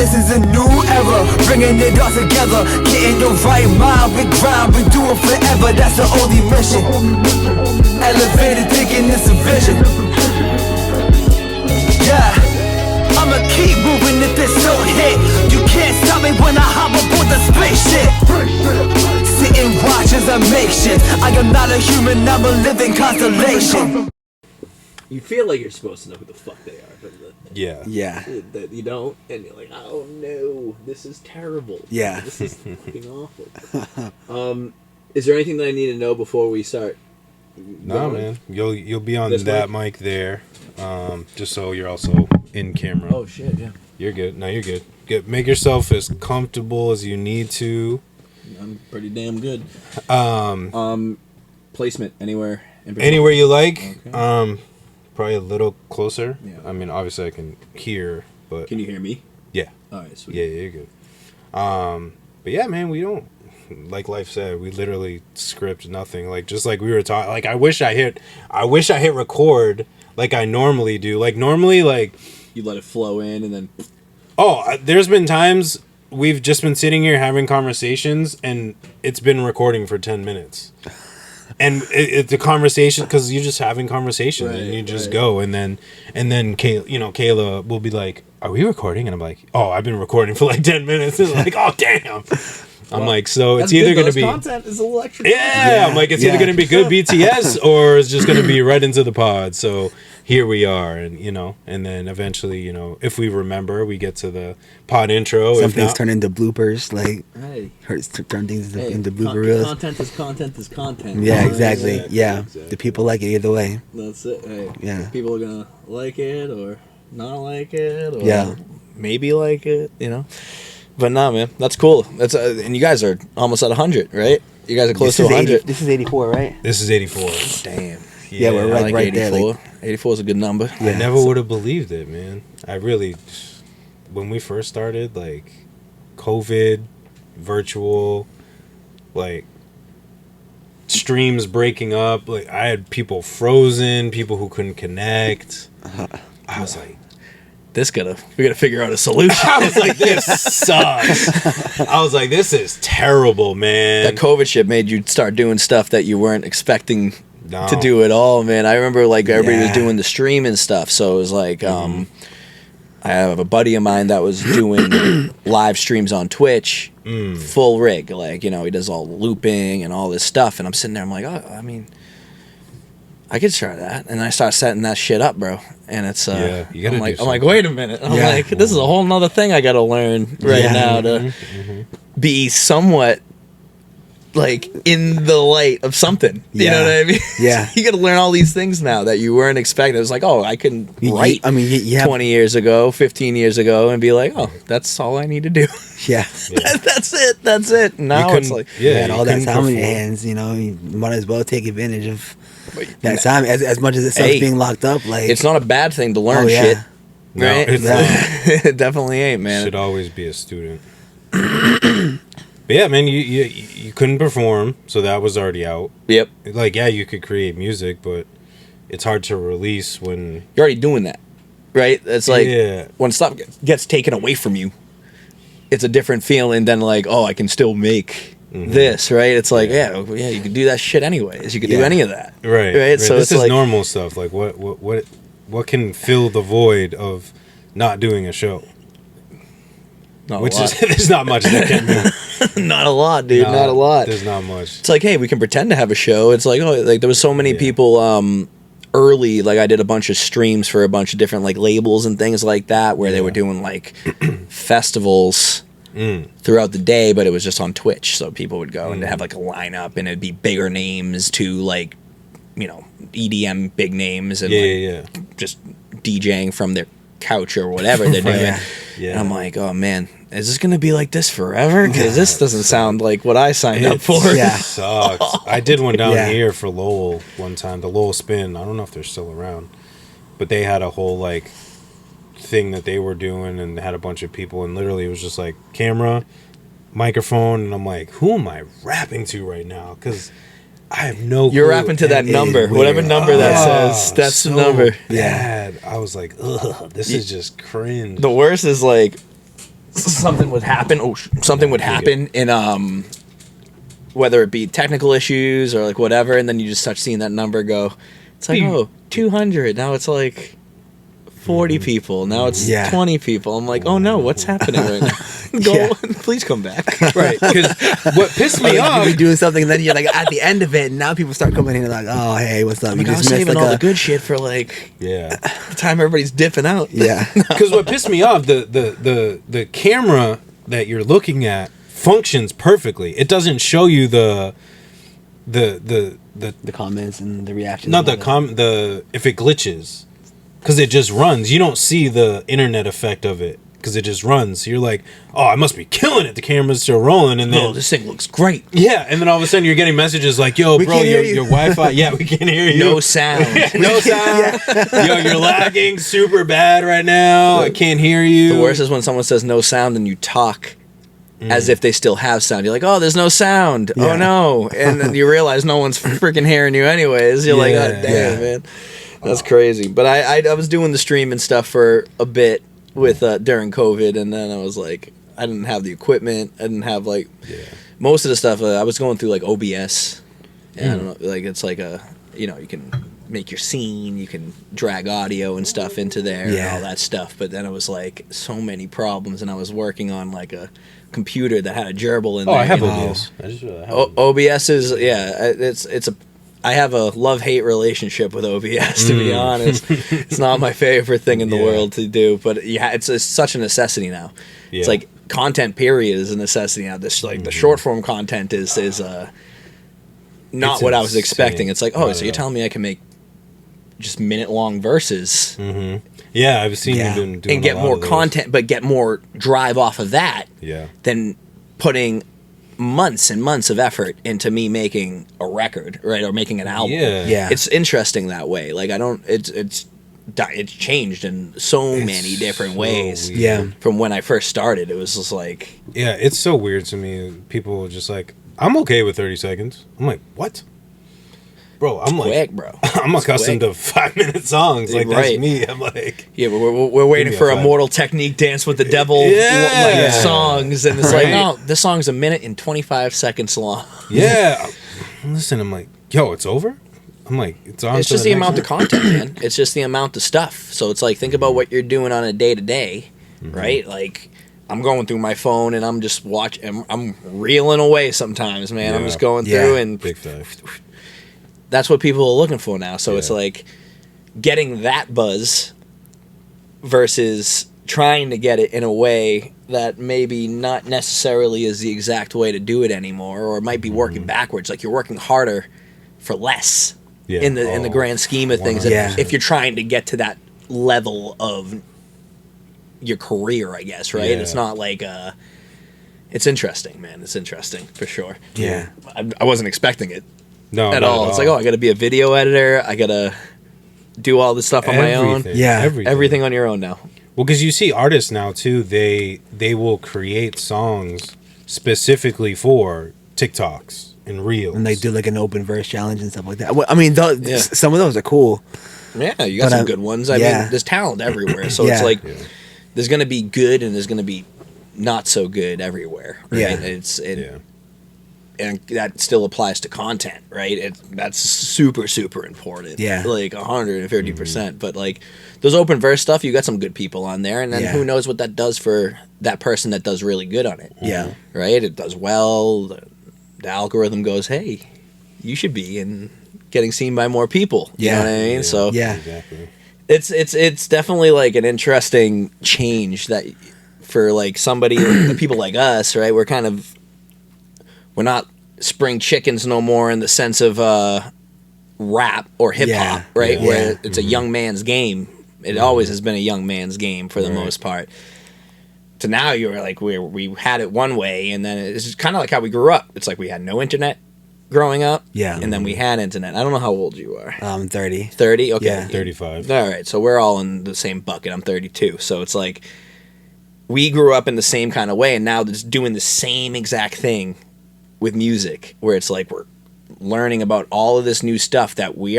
This is a new era, bringing it all together. Getting your right mind, we grind, we do it forever. That's the only mission. Elevated thinking, it's a vision. Yeah, I'ma keep moving if this don't hit. You can't stop me when I hop aboard the spaceship. Sit and watch as I make shit. I am not a human, I'm a living constellation. You feel like you're supposed to know who the fuck they are, but Yeah. that you don't, and you're like, oh no, this is terrible. Yeah. This is fucking awful. Is there anything that I need to know before we start? No, man. You'll be on This that mic there. Just so you're also in camera. Oh shit, yeah. You're good. No, you're good. Make yourself as comfortable as you need to. I'm pretty damn good. Placement anywhere. Anywhere you like. Okay. Probably a little closer. Yeah. I mean, obviously I can hear, but Can you hear me? yeah. All right, sweet. Yeah, you're good. But yeah, man, we don't, like Life said, we literally script nothing. Like, just like we were talking, like, I wish I hit record like I normally do. Like, normally, like, You let it flow in, and then there's been times we've just been sitting here having conversations and it's been recording for 10 minutes. And it's a conversation because you're just having conversations, and you just go, and then Kayla will be like, "Are we recording?" And I'm like, "Oh, I've been recording for like 10 minutes." And like, "Oh, damn." I'm like, so it's either going to be content is electric. Yeah, I'm like, it's either going to be good BTS or it's just going to be right into the pod. So here we are, and and then eventually, if we remember, we get to the pod intro. Some things turn into bloopers, like Hey. turn things into blooper reels. Content is content. Yeah, exactly. Exactly. Yeah, the people like it either way. That's it. Hey, Yeah. people are gonna like it or not like it, or Yeah. maybe like it, But nah, man, that's cool. That's and you guys are almost at 100, right? You guys are close to 100. This is 84, right? This is 84. Damn. Yeah, we're I right, like right 84. there. Like, 84 is a good number. I never would have believed it, man. I really, when we first started, like, COVID, virtual, like, streams breaking up, like, I had people frozen, people who couldn't connect. I was like, we gotta figure out a solution. I was like, this sucks. I was like, this is terrible, man. That COVID shit made you start doing stuff that you weren't expecting No. to do at all, man. I remember like everybody was Yeah. doing the stream and stuff, so it was like I have a buddy of mine that was doing live streams on Twitch, full rig, like he does all looping and all this stuff, and I'm sitting there, I'm like, oh, I mean, I could try that, and I start setting that shit up, bro, and it's you gotta I'm like, wait a minute, I'm like, this is a whole nother thing I gotta learn now to be somewhat like in the light of something. You know what I mean? Yeah. You got to learn all these things now that you weren't expecting. It was like, oh, I can write. I mean, you have, 20 years ago, 15 years ago, and be like, oh, that's all I need to do. yeah. That's it. Now it's like, And all that couldn't time in your perform. hands, you might as well take advantage of that time as much as it sucks being locked up. Like, it's not a bad thing to learn shit. No, Right? it's not. It definitely ain't, man. Should always be a student. But yeah, man, you couldn't perform, so that was already out. Yep. Like, yeah, you could create music, but it's hard to release when You're already doing that, right? It's like Yeah. when stuff gets taken away from you, it's a different feeling than like, oh, I can still make this, right? It's like, yeah, you can do that shit anyways. You can do any of that, right. So this it's is like normal stuff. Like, what can fill the void of not doing a show? not Which a lot. is there's not much that can be. Not a lot, dude. Not a lot. There's not much. It's like, hey, we can pretend to have a show. It's like, oh, like there was so many people early. Like I did a bunch of streams for a bunch of different like labels and things like that, where they were doing like festivals throughout the day, but it was just on Twitch. So people would go and have like a lineup, and it'd be bigger names to like, EDM big names and just DJing from their couch or whatever they're doing. And I'm like, oh man, is this gonna be like this forever? Because this doesn't sound like what I signed up for. Yeah. Sucks. I did one down here for Lowell one time, the Lowell Spin. I don't know if they're still around, but they had a whole like thing that they were doing, and they had a bunch of people, and literally it was just like camera, microphone, and I'm like, who am I rapping to right now? Because I have no You're clue. rapping to that And number, whatever number that says. That's so the number. Bad. I was like, ugh, this is just cringe. The worst is like something would happen. Something would happen in whether it be technical issues or like whatever, and then you just start seeing that number go. It's like 200. Now it's like 40 people. Now it's 20 people. I'm like, oh no, what's happening right now? Please come back. Right, because what pissed me off. You're doing something, and then you're like at the end of it, and now people start coming in and like, oh hey, what's up? I mean, I was saving all the good shit for like the time everybody's dipping out. Yeah. Because what pissed me off, the camera that you're looking at functions perfectly. It doesn't show you the comments and the reactions. Not the if it glitches, because it just runs. You don't see the internet effect of it because it just runs. So you're like, oh, I must be killing it. The camera's still rolling, and then this thing looks great. Yeah, and then all of a sudden you're getting messages like, yo, bro, your Wi-Fi. Yeah, we can't hear you. No sound. No sound. Yo, you're lagging super bad right now. I can't hear you. The worst is when someone says no sound and you talk as if they still have sound. You're like, oh, there's no sound. Yeah. Oh no, and then you realize no one's freaking hearing you anyways. You're like, oh damn, man, that's crazy. But I was doing the stream and stuff for a bit with during COVID, and then I was like, I didn't have the equipment. I didn't have like most of the stuff. I was going through like OBS. And I don't know, like it's like you can make your scene, you can drag audio and stuff into there and all that stuff. But then it was like so many problems, and I was working on like a computer that had a gerbil in there. I have OBS. I just realized OBS is I have a love-hate relationship with OBS, to be honest. It's not my favorite thing in the world to do, but it's such a necessity now. It's like content period is a necessity now. This like the short form content is not what I was expecting. It's like, so you're telling me I can make just minute-long verses. Yeah, I've seen you doing and get more content, but get more drive off of that than putting months and months of effort into me making a record, right, or making an album. It's interesting that way. Like it's changed in so many different ways. From when I first started, it was just like it's so weird to me. People just like, I'm okay with 30 seconds. I'm like, what? Bro, I'm like, quick, bro. I'm accustomed to 5-minute songs. Like, that's me. I'm like, we're waiting for a Mortal Technique Dance with the Devil like songs, and it's like, no, this song's 1 minute and 25 seconds long. Listen, I'm like, yo, it's over. I'm like, it's on. It's just the amount of content, man. It's just the amount of stuff. So it's like, think about what you're doing on a day to day, right? Like, I'm going through my phone and I'm just watching. I'm reeling away sometimes, man. I'm just going through and big five. That's what people are looking for now. So it's like getting that buzz versus trying to get it in a way that maybe not necessarily is the exact way to do it anymore, or it might be working backwards. Like you're working harder for less in the grand scheme of things. If you're trying to get to that level of your career, I guess, right? It's not like it's interesting, man. It's interesting for sure. I wasn't expecting it. No, at all. It's like, I got to be a video editor. I got to do all this stuff on my own. Everything on your own now. Well, because you see artists now too. They will create songs specifically for TikToks and Reels, and they do like an open verse challenge and stuff like that. Well, I mean, some of those are cool. Yeah, you got some good ones. I mean, there's talent everywhere. So it's like there's going to be good and there's going to be not so good everywhere. Right? And that still applies to content, right? That's super, super important. Like 150%. But like those open verse stuff, you got some good people on there, and then who knows what that does for that person that does really good on it. Right? It does well. The algorithm goes, hey, you should be getting seen by more people. You know what I mean? So exactly. It's definitely like an interesting change that for like somebody, people like us, right? We're not spring chickens no more in the sense of rap or hip hop, right? Where it's a young man's game. It always has been a young man's game for the most part. To now, you're like we had it one way, and then it's kind of like how we grew up. It's like we had no internet growing up, and then we had internet. I don't know how old you are. 30. 30? Okay. Yeah. 35. All right, so we're all in the same bucket. I'm 32, so it's like we grew up in the same kind of way, and now just doing the same exact thing with music, where it's like we're learning about all of this new stuff that we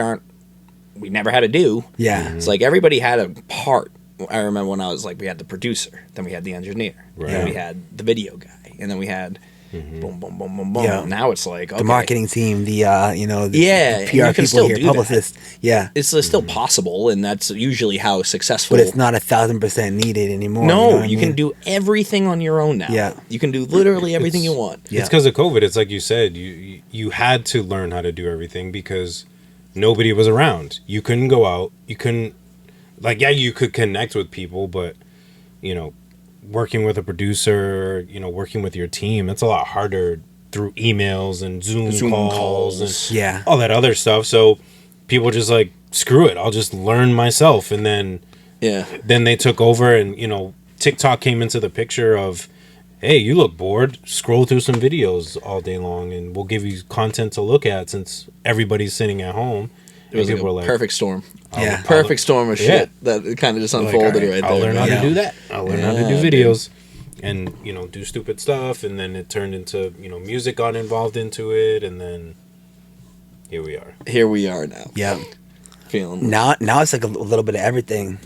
never had to do. It's like everybody had a part I remember when I was like, we had the producer, then we had the engineer, Right. then we had the video guy, and then we had boom, boom, boom, boom, boom. Yeah. Now it's like, okay. The marketing team, the you know, the, Yeah, the and PR you can people still here, do that. publicists. Yeah, It's still possible, and that's usually how successful. but it's not 1,000% needed anymore. No, you know what I you can mean? do everything on your own now. Yeah. You can do literally everything you want. Yeah. It's because of COVID. It's like you said, you had to learn how to do everything because nobody was around. You couldn't go out. You couldn't, like, yeah, you could connect with people, but, you know, working with a producer, you know, working with your team, it's a lot harder through emails and Zoom calls and Yeah. all that other stuff. So people just like, screw it, I'll just learn myself. And then they took over, and, you know, TikTok came into the picture of, hey, you look bored, scroll through some videos all day long and we'll give you content to look at since everybody's sitting at home. It was And like people a were like, perfect storm. Yeah. Perfect storm of Yeah. shit that kind of just like, unfolded all right, right I'll there. learn how man. to do that. I'll learn how to Yeah, do videos and, you know, do stupid stuff. And then it turned into, you know, music got involved into it. And then here we are. Here we are now. Yeah. Feeling Now it's like a little bit of everything.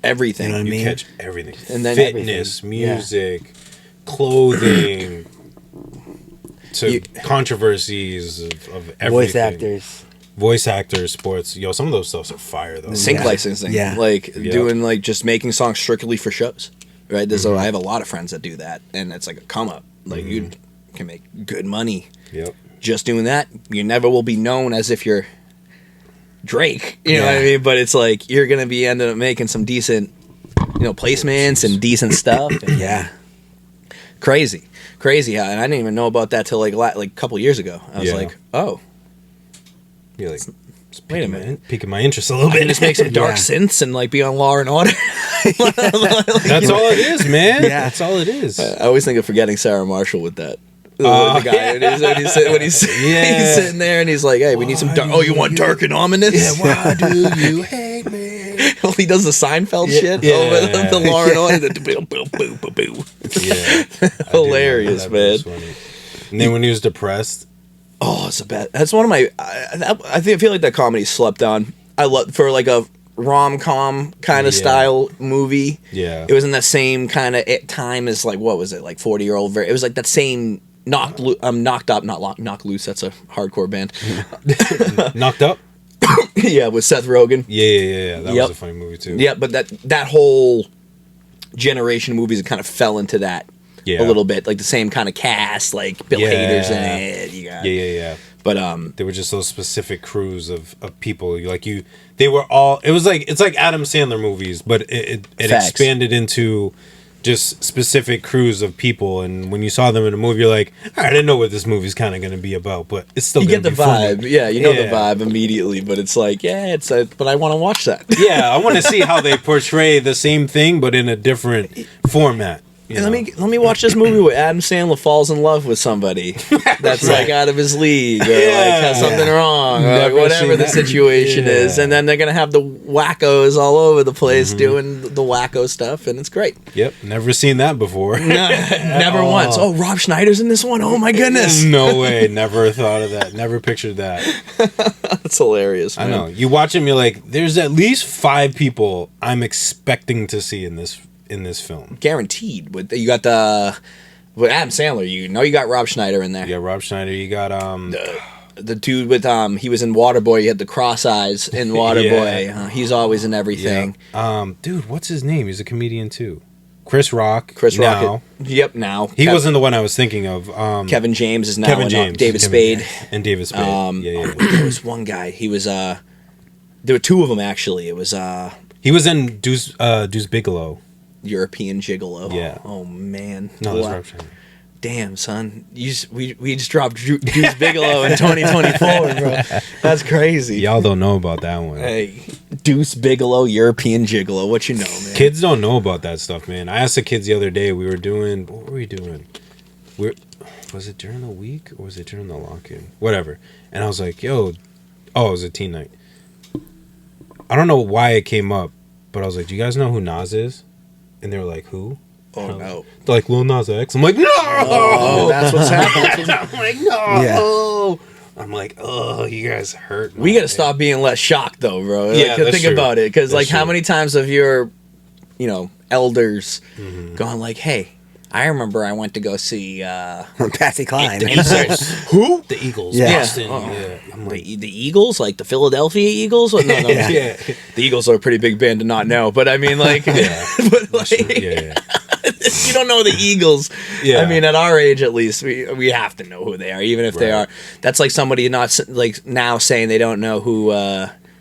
everything. You know what I You mean? catch everything. And then fitness, everything. Yeah. music, clothing, to You- controversies of everything. Voice actors. Sports. Yo, some of those stuffs are fire though. Sync Yeah. licensing. Yeah. Like Yeah. doing like just making songs strictly for shows. Right? I have a lot of friends that do that, and it's like a come up. Like you can make good money Yep. just doing that. You never will be known as if you're Drake. You know what I Yeah. mean? But it's like you're gonna be ending up making some decent, you know, placements and decent stuff. And Yeah. crazy how, and I didn't even know about that till like a couple years ago. I was Yeah. like, oh, You're like, wait a minute. piquing my interest a little I bit. can just make some dark Yeah. synths and like be on Law and Order. That's all it is, man. Yeah. That's all it is. I always think of forgetting Sarah Marshall with that. Oh, The guy when he's sitting there and he's like, "Hey, we need some dark. Oh, you want dark and ominous? Why do you hate me? Well, he does the Seinfeld shit Yeah. over the Law and Order. The boo, boo, boo, boo, boo. Yeah. Hilarious, man. And then when he was depressed, Oh, it's a bad. That's one of my. I feel like that comedy slept on. I love for like a rom-com kind of Yeah. style movie. Yeah. It was in that same kind of time as like what was it like 40-year-old. It was like that same knocked up, not knock loose. That's a hardcore band. knocked up. Yeah, with Seth Rogen. Yeah. That Yep. was a funny movie too. Yeah, but that whole generation of movies that kind of fell into that Yeah. a little bit, like the same kind of cast, like Bill Yeah. Hader's in it. You got Yeah. But There were just those specific crews of people. They were all. It's like Adam Sandler movies, but it Facts. expanded into just specific crews of people. And when you saw them in a movie, you're like, all right, I know what this movie's kind of going to be about, but it's still you going get to the be funny. vibe. Yeah, you know the Yeah. vibe immediately, but it's like, yeah, but I want to watch that. Yeah, I want to see how they portray the same thing, but in a different format. you And know? let me watch this movie where Adam Sandler falls in love with somebody that's like out of his league or like has something wrong or like, Never whatever seen the that. situation is, Yeah. and then they're gonna have the wackos all over the place doing the wacko stuff, and it's great. Yep, never seen that before. Never once. Oh, Rob Schneider's in this one. Oh my goodness, No way, never thought of that. Never pictured that. that's hilarious. I Man. know. You watch him, you're like, there's at least 5 people I'm expecting to see in this film. Guaranteed. With you got with Adam Sandler, you know you got Rob Schneider in there. You got Rob Schneider, you got The dude with he was in Waterboy. He had the cross eyes in Waterboy. Yeah. He's always in everything. dude, what's his name? He's a comedian too. Chris Rock. Chris now. Rock. Yep. Now He wasn't the one I was thinking of. Kevin James is now Kevin in, James. David Kevin Spade. James. And David Spade. Yeah. There was one guy. He was there were two of them actually. It was He was in Deuce Bigelow. European Gigolo. Yeah. Oh man. No, that's Wow. Rob Schneider. Damn, son. We just dropped Deuce Bigelow in 2024, bro. That's crazy. Y'all don't know about that one. Hey, Deuce Bigelow, European Gigolo. What you know, man? Kids don't know about that stuff, man. I asked the kids the other day. What were we doing? Was it during the week or was it during the lock-in? Whatever. And I was like, it was a teen night. I don't know why it came up, but I was like, do you guys know who Nas is? And they were like, who? Oh no. They're like, Lil Nas X. I'm like, no! Oh, that's what's happening. I'm like, no! I'm like, oh, you guys hurt me. We got to stop being less shocked, though, bro. Yeah, Like, that's think true. about it, because That's like, how true. many times have your elders going like, hey, I remember I went to go see Patsy Cline. the Eagles. Who? The Eagles. Yeah. Boston. Oh. Yeah. I'm like, The Eagles, like the Philadelphia Eagles? No. yeah. The Eagles are a pretty big band to not know, but I mean, like, but like, Yeah. you don't know the Eagles. Yeah. I mean, at our age, at least, we have to know who they are, even if they are. That's like somebody not like now saying they don't know who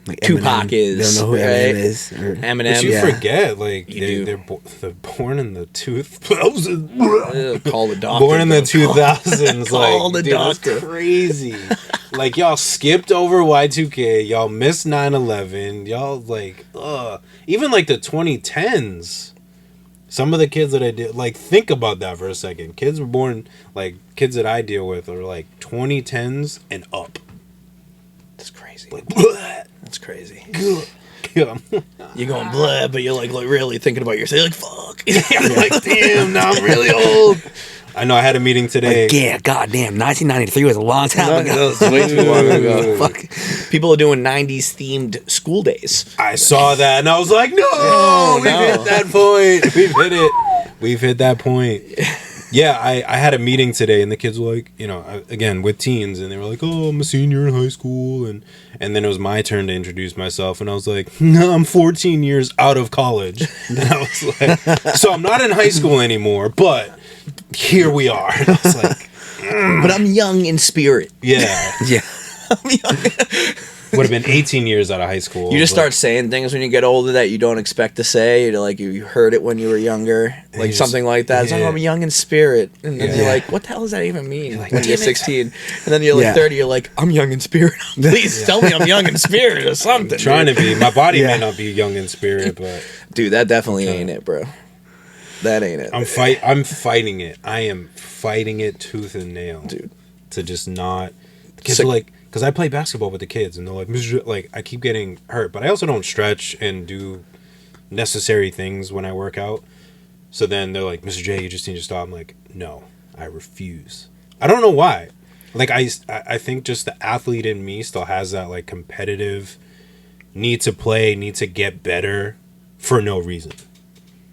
Like Tupac Eminem. is. They don't know who right? Eminem is. Or, Eminem. But you forget, like, You they're born in the 2000s. Call the doctor. Born in the bro. 2000s. Call like, the dude, that's doctor. crazy. Like, y'all skipped over Y2K. Y'all missed 9/11. Y'all, like, even, like, the 2010s. Some of the kids that I did, like, think about that for a second. Kids were born, like, kids that I deal with are, like, 2010s and up. That's crazy. Like, That's crazy. yeah. You're going blah, but you're like really thinking about yourself. You're like, fuck. I'm like, damn, now I'm really old. I know I had a meeting today. like, yeah, goddamn. 1993 was a long time ago. That was way too long ago. Fuck. People are doing 90s themed school days. I saw that and I was like, no, we've hit that point. We've hit that point. Yeah, I had a meeting today and the kids were like, again, with teens, and they were like, oh, I'm a senior in high school. And then it was my turn to introduce myself. And I was like, no, I'm 14 years out of college. And I was like, so I'm not in high school anymore, but here we are. And I was like, But I'm young in spirit. yeah. Yeah. Would have been 18 years out of high school. You just but- start saying things when you get older that you don't expect to say. You're like, you heard it when you were younger. Like you something just- like that. It's like, yeah. I'm young in spirit. And then Yeah. you're like, what the hell does that even mean? like, When you're damn it. 16. And then you're like Yeah. 30, you're like, I'm young in spirit. Please tell me I'm young in spirit or something. trying to be. My body Yeah. may not be young in spirit, but Dude, that definitely ain't it, bro. That ain't it. I'm fighting it. I am fighting it tooth and nail, Dude. To just not. The kids Sick. are like, because I play basketball with the kids, and they're like, "Mr. J-" like I keep getting hurt, but I also don't stretch and do necessary things when I work out. So then they're like, "Mr. J, you just need to stop." I'm like, "No, I refuse." I don't know why. Like I think just the athlete in me still has that like competitive need to play, need to get better for no reason.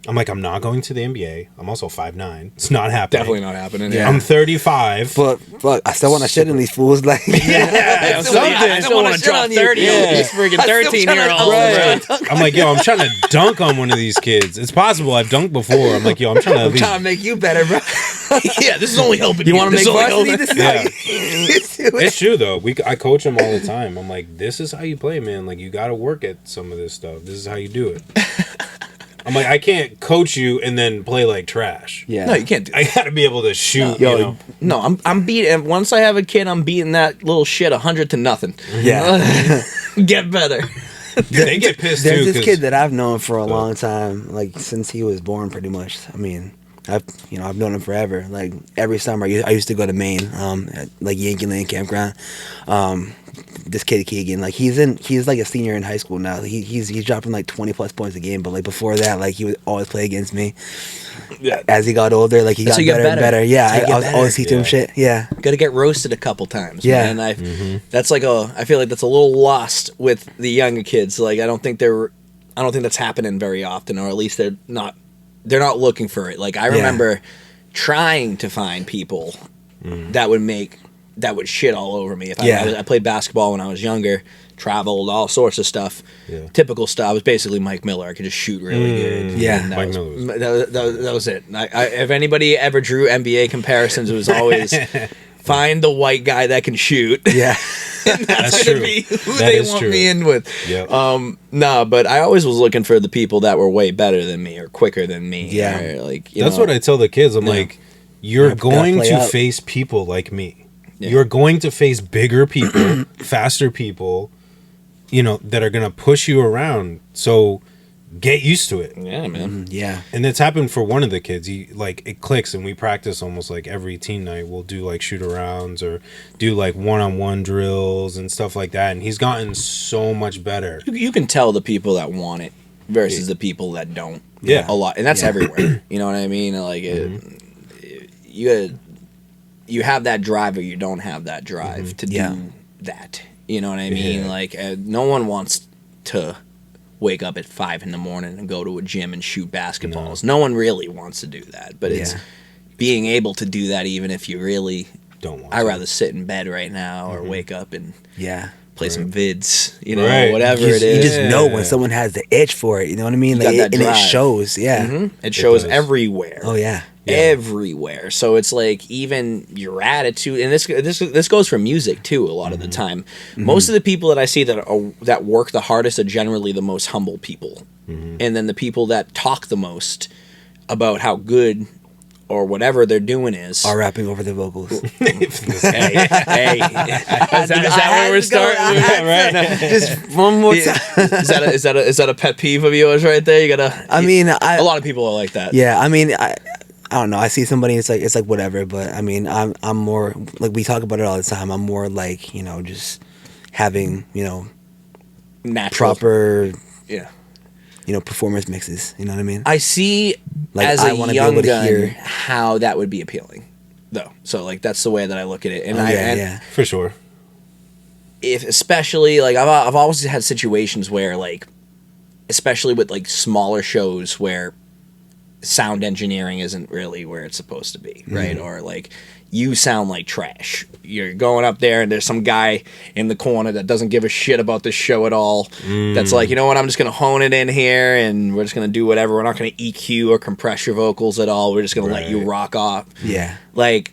I'm like, I'm not going to the NBA. I'm also 5'9". It's not happening. Definitely not happening. Yeah. I'm 35. But fuck, I still want to shit in these fools. Like, I still want to drop 30 Yeah. on these freaking 13-year-olds, Right. bro. I'm like, yo, I'm trying to dunk on one of these kids. It's possible. I've dunked before. I'm like, yo, I'm trying to at I'm least. trying to make you better, bro. Yeah, this is only helping You want to This make is only varsity? helping- This is Yeah. how you do it. It's true though. I coach them all the time. I'm like, this is how you play, man. Like, you got to work at some of this stuff. This is how you do it. I'm like, I can't coach you and then play like trash. Yeah. No, you can't do that. I got to be able to shoot. Yo, you know? No, I'm beating. Once I have a kid, I'm beating that little shit 100-0. Yeah. Get better. They get pissed There's too. this 'cause- kid that I've known for a long time, like since he was born, pretty much. I mean, I've known him forever. Like every summer, I used to go to Maine, at, like Yankee Land Campground. This kid Keegan, like he's like a senior in high school now. He's dropping like 20+ points a game, but like before that, like he would always play against me. Yeah. As he got older, like he That's got how you get better and better. better. Yeah, That's how you I get was better. always teaching him Yeah. shit. Yeah, Got to get roasted a couple times. Yeah. Man. And that's like I feel like that's a little lost with the younger kids. Like I don't think that's happening very often, or at least they're not looking for it. Like I remember trying to find people that would shit all over me. If I played basketball when I was younger, traveled, all sorts of stuff. Yeah. Typical stuff. I was basically Mike Miller. I could just shoot really good. Yeah. And Mike that was it. If anybody ever drew NBA comparisons, it was always find the white guy that can shoot. yeah. That's Gonna true. be who That they is want true. me in with. Yep. Nah, but I always was looking for the people that were way better than me or quicker than me. Yeah. or like That's what I tell the kids. I'm like, you're Gotta going play to out. face people like me. Yeah. You're going to face bigger people, faster people, that are going to push you around. So get used to it. Yeah, man. Yeah. And it's happened for one of the kids. It clicks, and we practice almost like every teen night. We'll do like shoot arounds or do like one-on-one drills and stuff like that. And he's gotten so much better. You can tell the people that want it versus the people that don't. Yeah. a lot, and that's Yeah. everywhere. You know what I mean? Like you have that drive or you don't have that drive to Yeah. do that. You know what I mean? Yeah. Like no one wants to wake up at 5 in the morning and go to a gym and shoot basketballs. No one really wants to do that, but it's being able to do that even if you really don't want I'd rather sit in bed right now or wake up and play some vids, whatever it is. You just know when someone has the itch for it, you know what I mean? Like, and it shows, It shows everywhere. Oh, yeah. Everywhere. So it's like even your attitude, and this goes for music too a lot of the time. Most of the people that I see that work the hardest are generally the most humble people. And then the people that talk the most about how good or whatever they're doing are rapping over the vocals. hey, is that where we're starting? Right? Just one more time. Is that a pet peeve of yours right there? You gotta. I mean, a lot of people are like that. Yeah, I mean, I don't know. I see somebody, it's like whatever. But I mean, I'm more like, we talk about it all the time. I'm more like, just having natural, proper performance mixes. You know what I mean? I see, like, as a young gun, how that would be appealing, though. So like that's the way that I look at it, and for sure. If especially like I've always had situations where like, especially with like smaller shows where sound engineering isn't really where it's supposed to be, right? Or like you sound like trash. You're going up there and there's some guy in the corner that doesn't give a shit about this show at all. That's like, you know what, I'm just going to hone it in here and we're just going to do whatever. We're not going to EQ or compress your vocals at all. We're just going to let you rock off. Yeah. Like,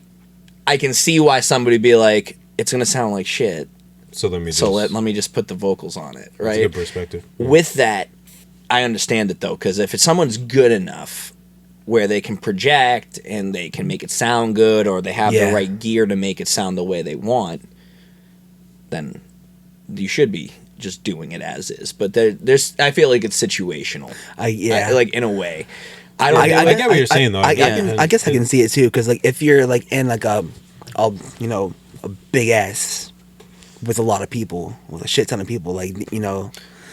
I can see why somebody would be like, it's going to sound like shit. So let me just put the vocals on it, right? That's a good perspective. With that, I understand it though, because if someone's good enough where they can project and they can make it sound good, or they have the right gear to make it sound the way they want, then you should be just doing it as is. But there's I feel like it's situational. Like in a way. I get what you're saying though. I guess I can see it too, because like if you're like in like a big ass with a lot of people, with a shit ton of people, like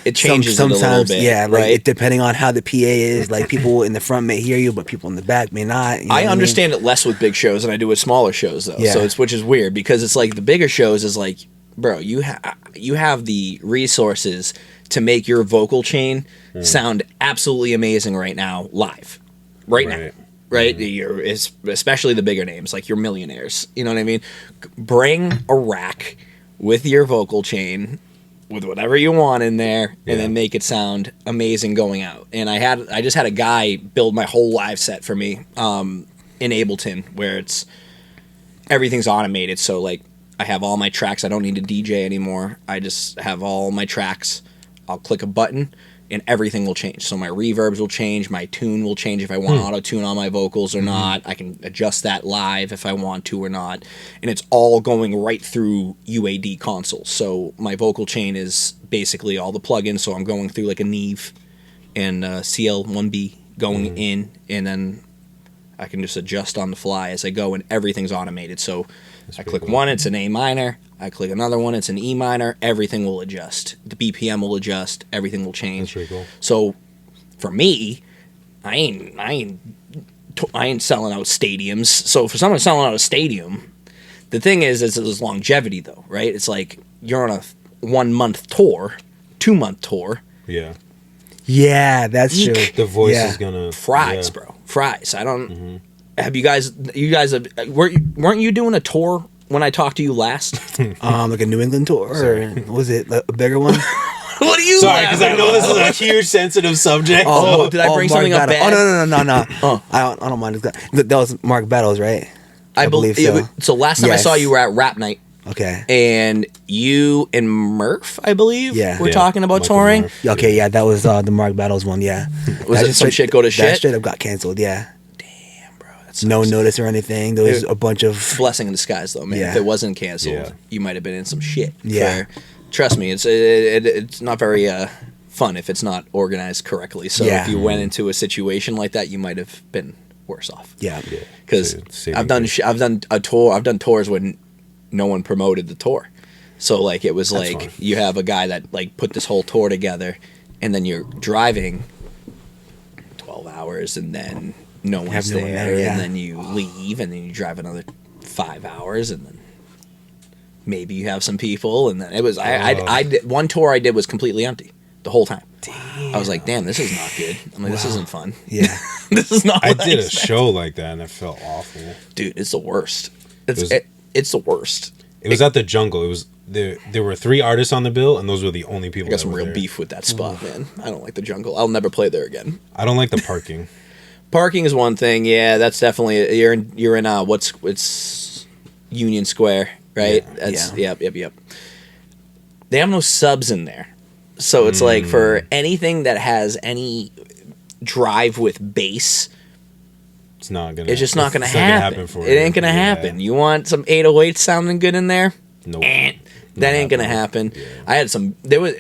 it changes sometimes, it a little bit. Yeah, like right? depending on how the PA is, like people in the front may hear you, but people in the back may not. I understand it less with big shows than I do with smaller shows, though. Yeah. So which is weird, because it's like the bigger shows is like, bro, you have the resources to make your vocal chain sound absolutely amazing right now, live, right now. Right, especially the bigger names, like your millionaires. You know what I mean? Bring a rack with your vocal chain, with whatever you want in there, and then make it sound amazing going out. And I just had a guy build my whole live set for me in Ableton, where everything's automated. So like I have all my tracks. I don't need to DJ anymore. I just have all my tracks. I'll click a button and everything will change. So my reverbs will change, my tune will change if I want auto-tune on my vocals or not. I can adjust that live if I want to or not. And it's all going right through UAD console. So my vocal chain is basically all the plugins. So I'm going through like a Neve and CL1B going in, and then I can just adjust on the fly as I go, and everything's automated. So I click one, it's an A minor. I click another one, it's an E minor. Everything will adjust. The BPM will adjust. Everything will change. That's pretty cool. So for me, I ain't selling out stadiums. So for someone selling out a stadium, the thing is there's longevity though, right? It's like you're on a 1 month tour, 2 month tour. Yeah. Yeah, that's true. The voice is gonna fries, bro. Fries. I don't. Have you guys weren't you doing a tour when I talked to you last? Like a New England tour, or was it a bigger one? What are you? Sorry, because I know this is a huge sensitive subject. Oh, did I bring something up bad? Oh no. I don't mind. That was Mark Battles, right? I believe so. So last time I saw you were at Rap Night. Okay. And you and Murph, I believe, were talking about Michael touring. Murph, Okay, yeah, that was the Mark Battles one. Yeah. Was it some shit go to shit? That straight up got canceled. Yeah. Damn, bro. No notice or anything. There was a bunch of blessing in disguise, though, man. Yeah. If it wasn't canceled, you might have been in some shit. Yeah. Trust me, it's not very fun if it's not organized correctly. So if you went into a situation like that, you might have been worse off. Yeah. Because I've done tours when no one promoted the tour. So like it was That's like fun. you have a guy that like put this whole tour together, and then you're driving 12 hours, and then no one's no one there, there, yeah. and then you leave, and then you drive another 5 hours, and then maybe you have some people, and then it was I did, one tour I did was completely empty. the whole time. Damn. I was like, damn, this is not good. I'm like, this isn't fun. Yeah. This is not. I did a show like that and it felt awful. Dude, it's the worst. It's the worst. It was at the Jungle. It was there were 3 artists on the bill, and those were the only people. I got some that were real there. beef with that spot, man. I don't like the Jungle. I'll never play there again. I don't like the parking. Parking is one thing. Yeah, that's definitely you're in it's Union Square, right? Yeah. That's yep. They have no subs in there. So it's like for anything that has any drive with bass, It's not gonna. it's just not going to it's not gonna happen. for It ain't going to happen. You want some 808 sounding good in there? Nope. That ain't going to happen. Yeah. I had some. There was.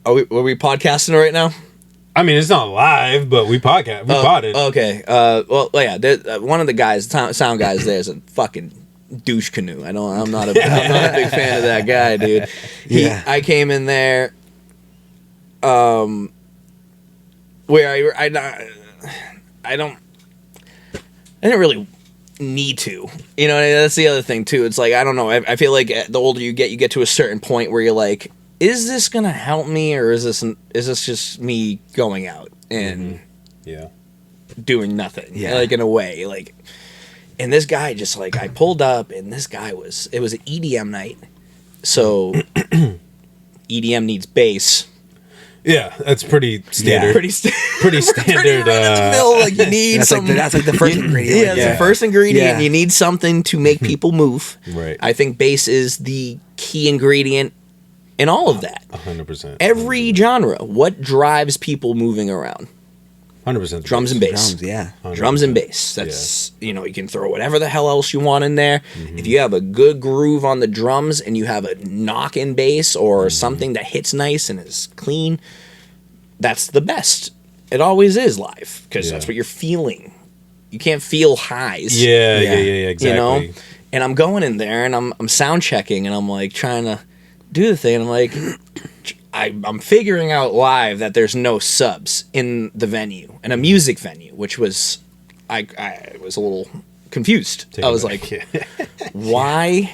Were we podcasting right now? I mean, it's not live, but we podcast. We bought it. Okay. Well, yeah. One of the guys, sound guys, there is a fucking douche canoe. I'm not a big fan of that guy, dude. I came in there. Where I didn't really need to. You know, that's the other thing too. It's like I don't know. I feel like the older you get to a certain point where you're like, is this gonna help me, or is this just me going out and doing nothing? Yeah. Like in a way, like. And this guy just like I pulled up, and this guy was an EDM night, so EDM needs bass. Yeah, that's pretty standard. Yeah. Pretty standard. run-of-the-mill, like you need that's like the first ingredient. Yeah, it's the first ingredient. Yeah. You need something to make people move. Right. I think bass is the key ingredient in all of that. 100%. Every genre. What drives people moving around? 100%. Drums and bass. Drums, yeah. 100%. Drums and bass. That's, you know, you can throw whatever the hell else you want in there. If you have a good groove on the drums and you have a knock in bass or something that hits nice and is clean, that's the best. It always is live because that's what you're feeling. You can't feel highs. Yeah, exactly. You know? And I'm going in there and I'm sound checking and I'm like trying to do the thing and I'm like I'm figuring out live that there's no subs in the venue, in a music venue, which was I was a little confused. I was like, why?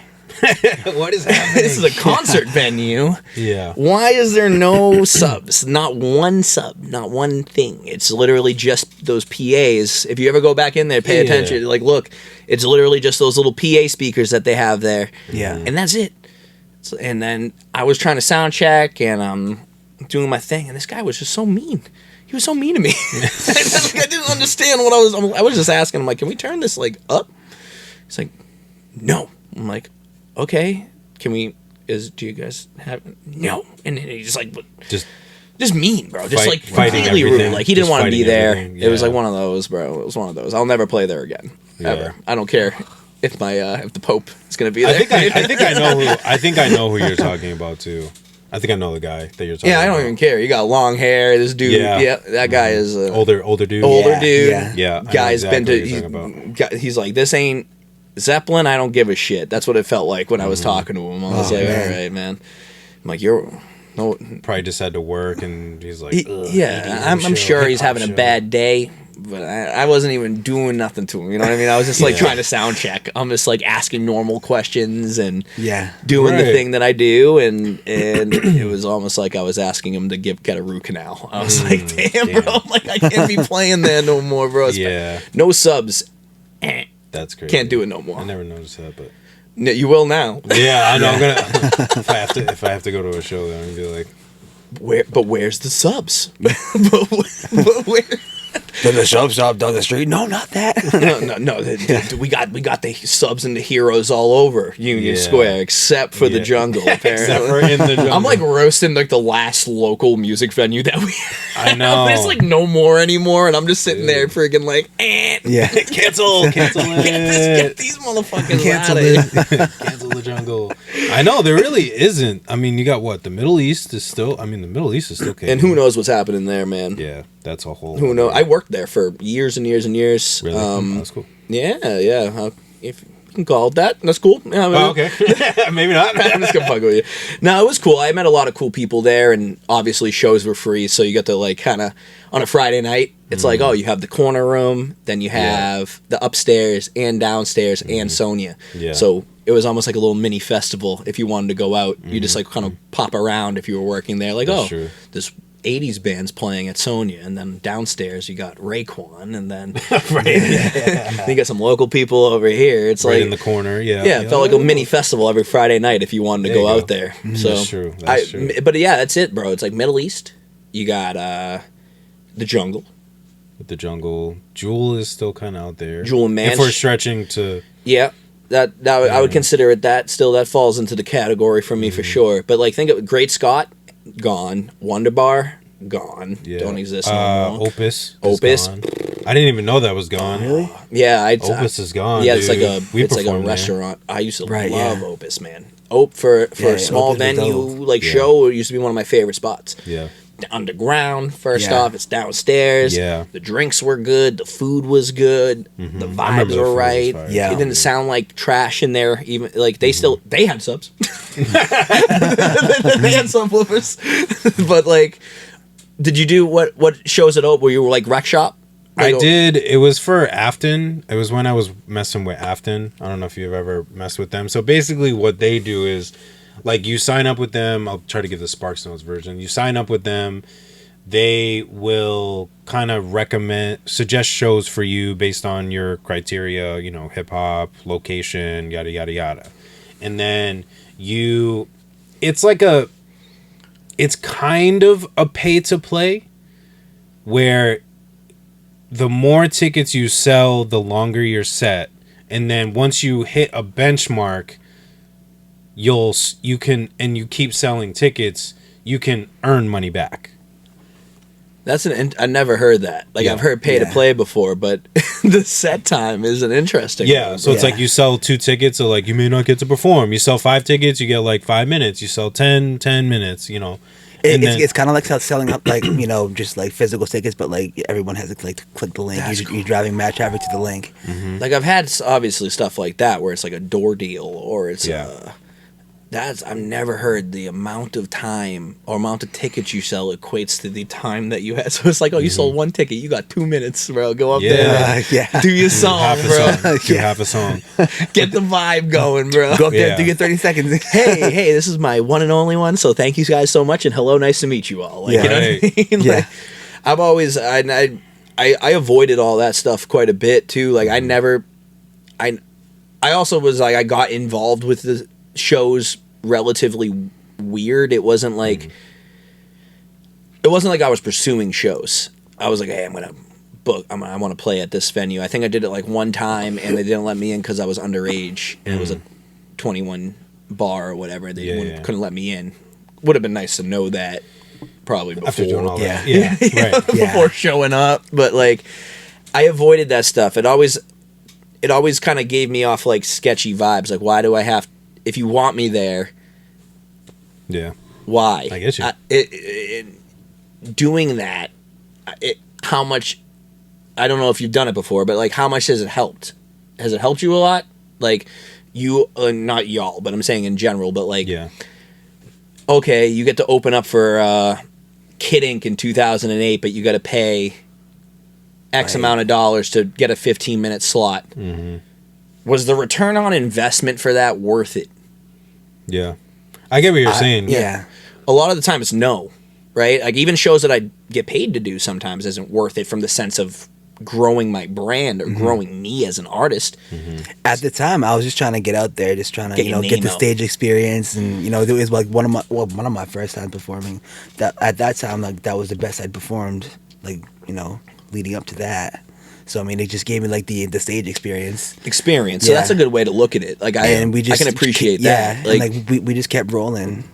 What is happening? This is a concert venue. Yeah. Why is there no subs? Not one sub, not one thing. It's literally just those PAs. If you ever go back in there, pay attention. Like, look, it's literally just those little PA speakers that they have there. Yeah. And that's it. And then I was trying to sound check and I'm doing my thing, and this guy was just so mean. He was so mean to me. I didn't understand what I was just asking him, like, can we turn this like up? He's like, no. I'm like, okay. Can we? Do you guys have no? And then he's just like, just mean, bro. Just like completely rude. Like he didn't want to be there. It was like one of those, bro. It was one of those. I'll never play there again, ever. I don't care if the Pope is gonna be there. I think I know who you're talking about too. I think I know the guy that you're talking about. Yeah, I don't even care. You got long hair. This dude, that guy is older dude. Older dude. Yeah. Guy's exactly been to. He's like, this ain't Zeppelin. I don't give a shit. That's what it felt like when I was talking to him. I was like, all right, man. I'm like, probably just had to work, and he's like, I'm sure he's having a bad day. But I wasn't even doing nothing to him. You know what I mean? I was just like trying to sound check. I'm just like asking normal questions and doing the thing that I do. And it was almost like I was asking him to get a root canal. I was like, damn, bro. I'm like, I can't be playing there no more, bro. No subs. That's crazy. Can't do it no more. I never noticed that, but you will now. Yeah, I know. I'm gonna if I have to go to a show, then I'm gonna be like, where's the subs? but where? Does the sub stop down the street? No, not that. no. We got the subs and the heroes all over Union Square, except for the Jungle. Apparently, except for in the Jungle. I'm like roasting like the last local music venue that we. I know. There's like no more anymore, and I'm just sitting there freaking like, cancel it. Get these motherfuckers out of here. Cancel the Jungle. I know there really isn't. I mean, you got what? The Middle East is still. I mean, the Middle East is still. And who knows what's happening there, man? Yeah, that's a whole. Who knows? I worked there for years and years and years. Really? That's cool. Yeah. If you can call it that, that's cool. Yeah, I mean, okay. Maybe not. I'm just gonna fuck with you. No, it was cool. I met a lot of cool people there, and obviously shows were free, so you got to like kind of on a Friday night. It's like, oh, you have the corner room, then you have the upstairs and downstairs and Sonia. Yeah. So it was almost like a little mini festival. If you wanted to go out, you just like kind of pop around if you were working there. Like, That's true. this 80s band's playing at Sonia, and then downstairs you got Raekwon, and then you got some local people over here. It's Right like in the corner, yeah. yeah, it felt like a mini festival every Friday night if you wanted to There go you out go. there. So That's true. That's true. But yeah, that's it, bro. It's like Middle East. You got the Jungle. With the Jungle, Jewel is still kind of out there. Jewel and If we're Manch. stretching to, Yeah, that I would consider it that. Still, that falls into the category for me for sure. But like, think of Great Scott, gone. Wonderbar, gone. yeah, Don't exist no more. Opus. Opus. Is gone. I didn't even know that was gone. Really? Yeah, Opus is gone. Yeah, it's dude. like We it's like a performed there. restaurant. I used to Right, love yeah. Opus, man. For Yeah, a small Opus was venue dope. like Yeah. show, it used to be one of my favorite spots. Yeah, Underground, first Yeah. off, it's downstairs. Yeah. The drinks were good, the food was good, the I remember vibes the food were was right. fire. Yeah. It didn't sound like trash in there. Even like they had subs. they had subwoofers. But like, did you do what shows at Oak where you were like rec shop? I Like, did. It was for Afton. It was when I was messing with Afton. I don't know if you've ever messed with them. So basically, what they do is, like, you sign up with them. I'll try to give the Sparks Notes version. You sign up with them. They will kind of suggest shows for you based on your criteria. You know, hip hop, location, yada yada yada. And then it's kind of a pay to play, where the more tickets you sell, the longer your set, and then once you hit a benchmark, you can, and you keep selling tickets, you can earn money back. I never heard that. Like Yeah. I've heard pay to play before, but the set time is an interesting Yeah, one. so it's Yeah. like you sell 2 tickets, so like you may not get to perform. You sell 5 tickets, you get like 5 minutes. You sell 10 minutes. You know, and then, It's kind of like selling up, like, you know, just like physical tickets, but like everyone has to like click the link. That's You're driving match traffic to the link. Like I've had obviously stuff like that where it's like a door deal or it's Yeah. I've never heard the amount of time or amount of tickets you sell equates to the time that you had. So it's like, oh, you sold 1 ticket, you got 2 minutes, bro. Go up Yeah. there, Yeah. do your song, half a bro. song, do half a song. Get the vibe going, bro. Go up there, Yeah. do your 30 seconds. hey, this is my one and only one. So thank you guys so much, and hello, nice to meet you all. Like, Yeah. you know what I mean? Yeah. Like, I've always I avoided all that stuff quite a bit too. Like I never, I also was like I got involved with the shows relatively weird. It wasn't like I was pursuing shows. I was like, hey, I'm gonna book. I want to play at this venue. I think I did it like one time, and they didn't let me in because I was underage, and it was a 21 bar or whatever. They couldn't let me in. Would have been nice to know that probably before. After doing all that, Yeah. yeah, right. Yeah. Before showing up, but like I avoided that stuff. It always kind of gave me off like sketchy vibes. Like, why do I have? If you want me there, Yeah, why? I get you. Doing that, how much? I don't know if you've done it before, but like, how much has it helped? Has it helped you a lot? Like, you, not y'all, but I'm saying in general. But like, yeah, okay, you get to open up for Kid Ink in 2008, but you got to pay X amount of dollars to get a 15-minute slot. Was the return on investment for that worth it? yeah. I get what you're saying. Yeah. A lot of the time it's no, right? Like even shows that I get paid to do sometimes isn't worth it from the sense of growing my brand or growing me as an artist. At the time, I was just trying to get out there, just trying to, Get you your know, get name the out. stage experience, and you know, it was like one of my first time performing. That at that time, like that was the best I'd performed, like, you know, leading up to that. So I mean, it just gave me like the stage experience, So Yeah. that's a good way to look at it. Like I can appreciate that. Yeah, and like we just kept rolling.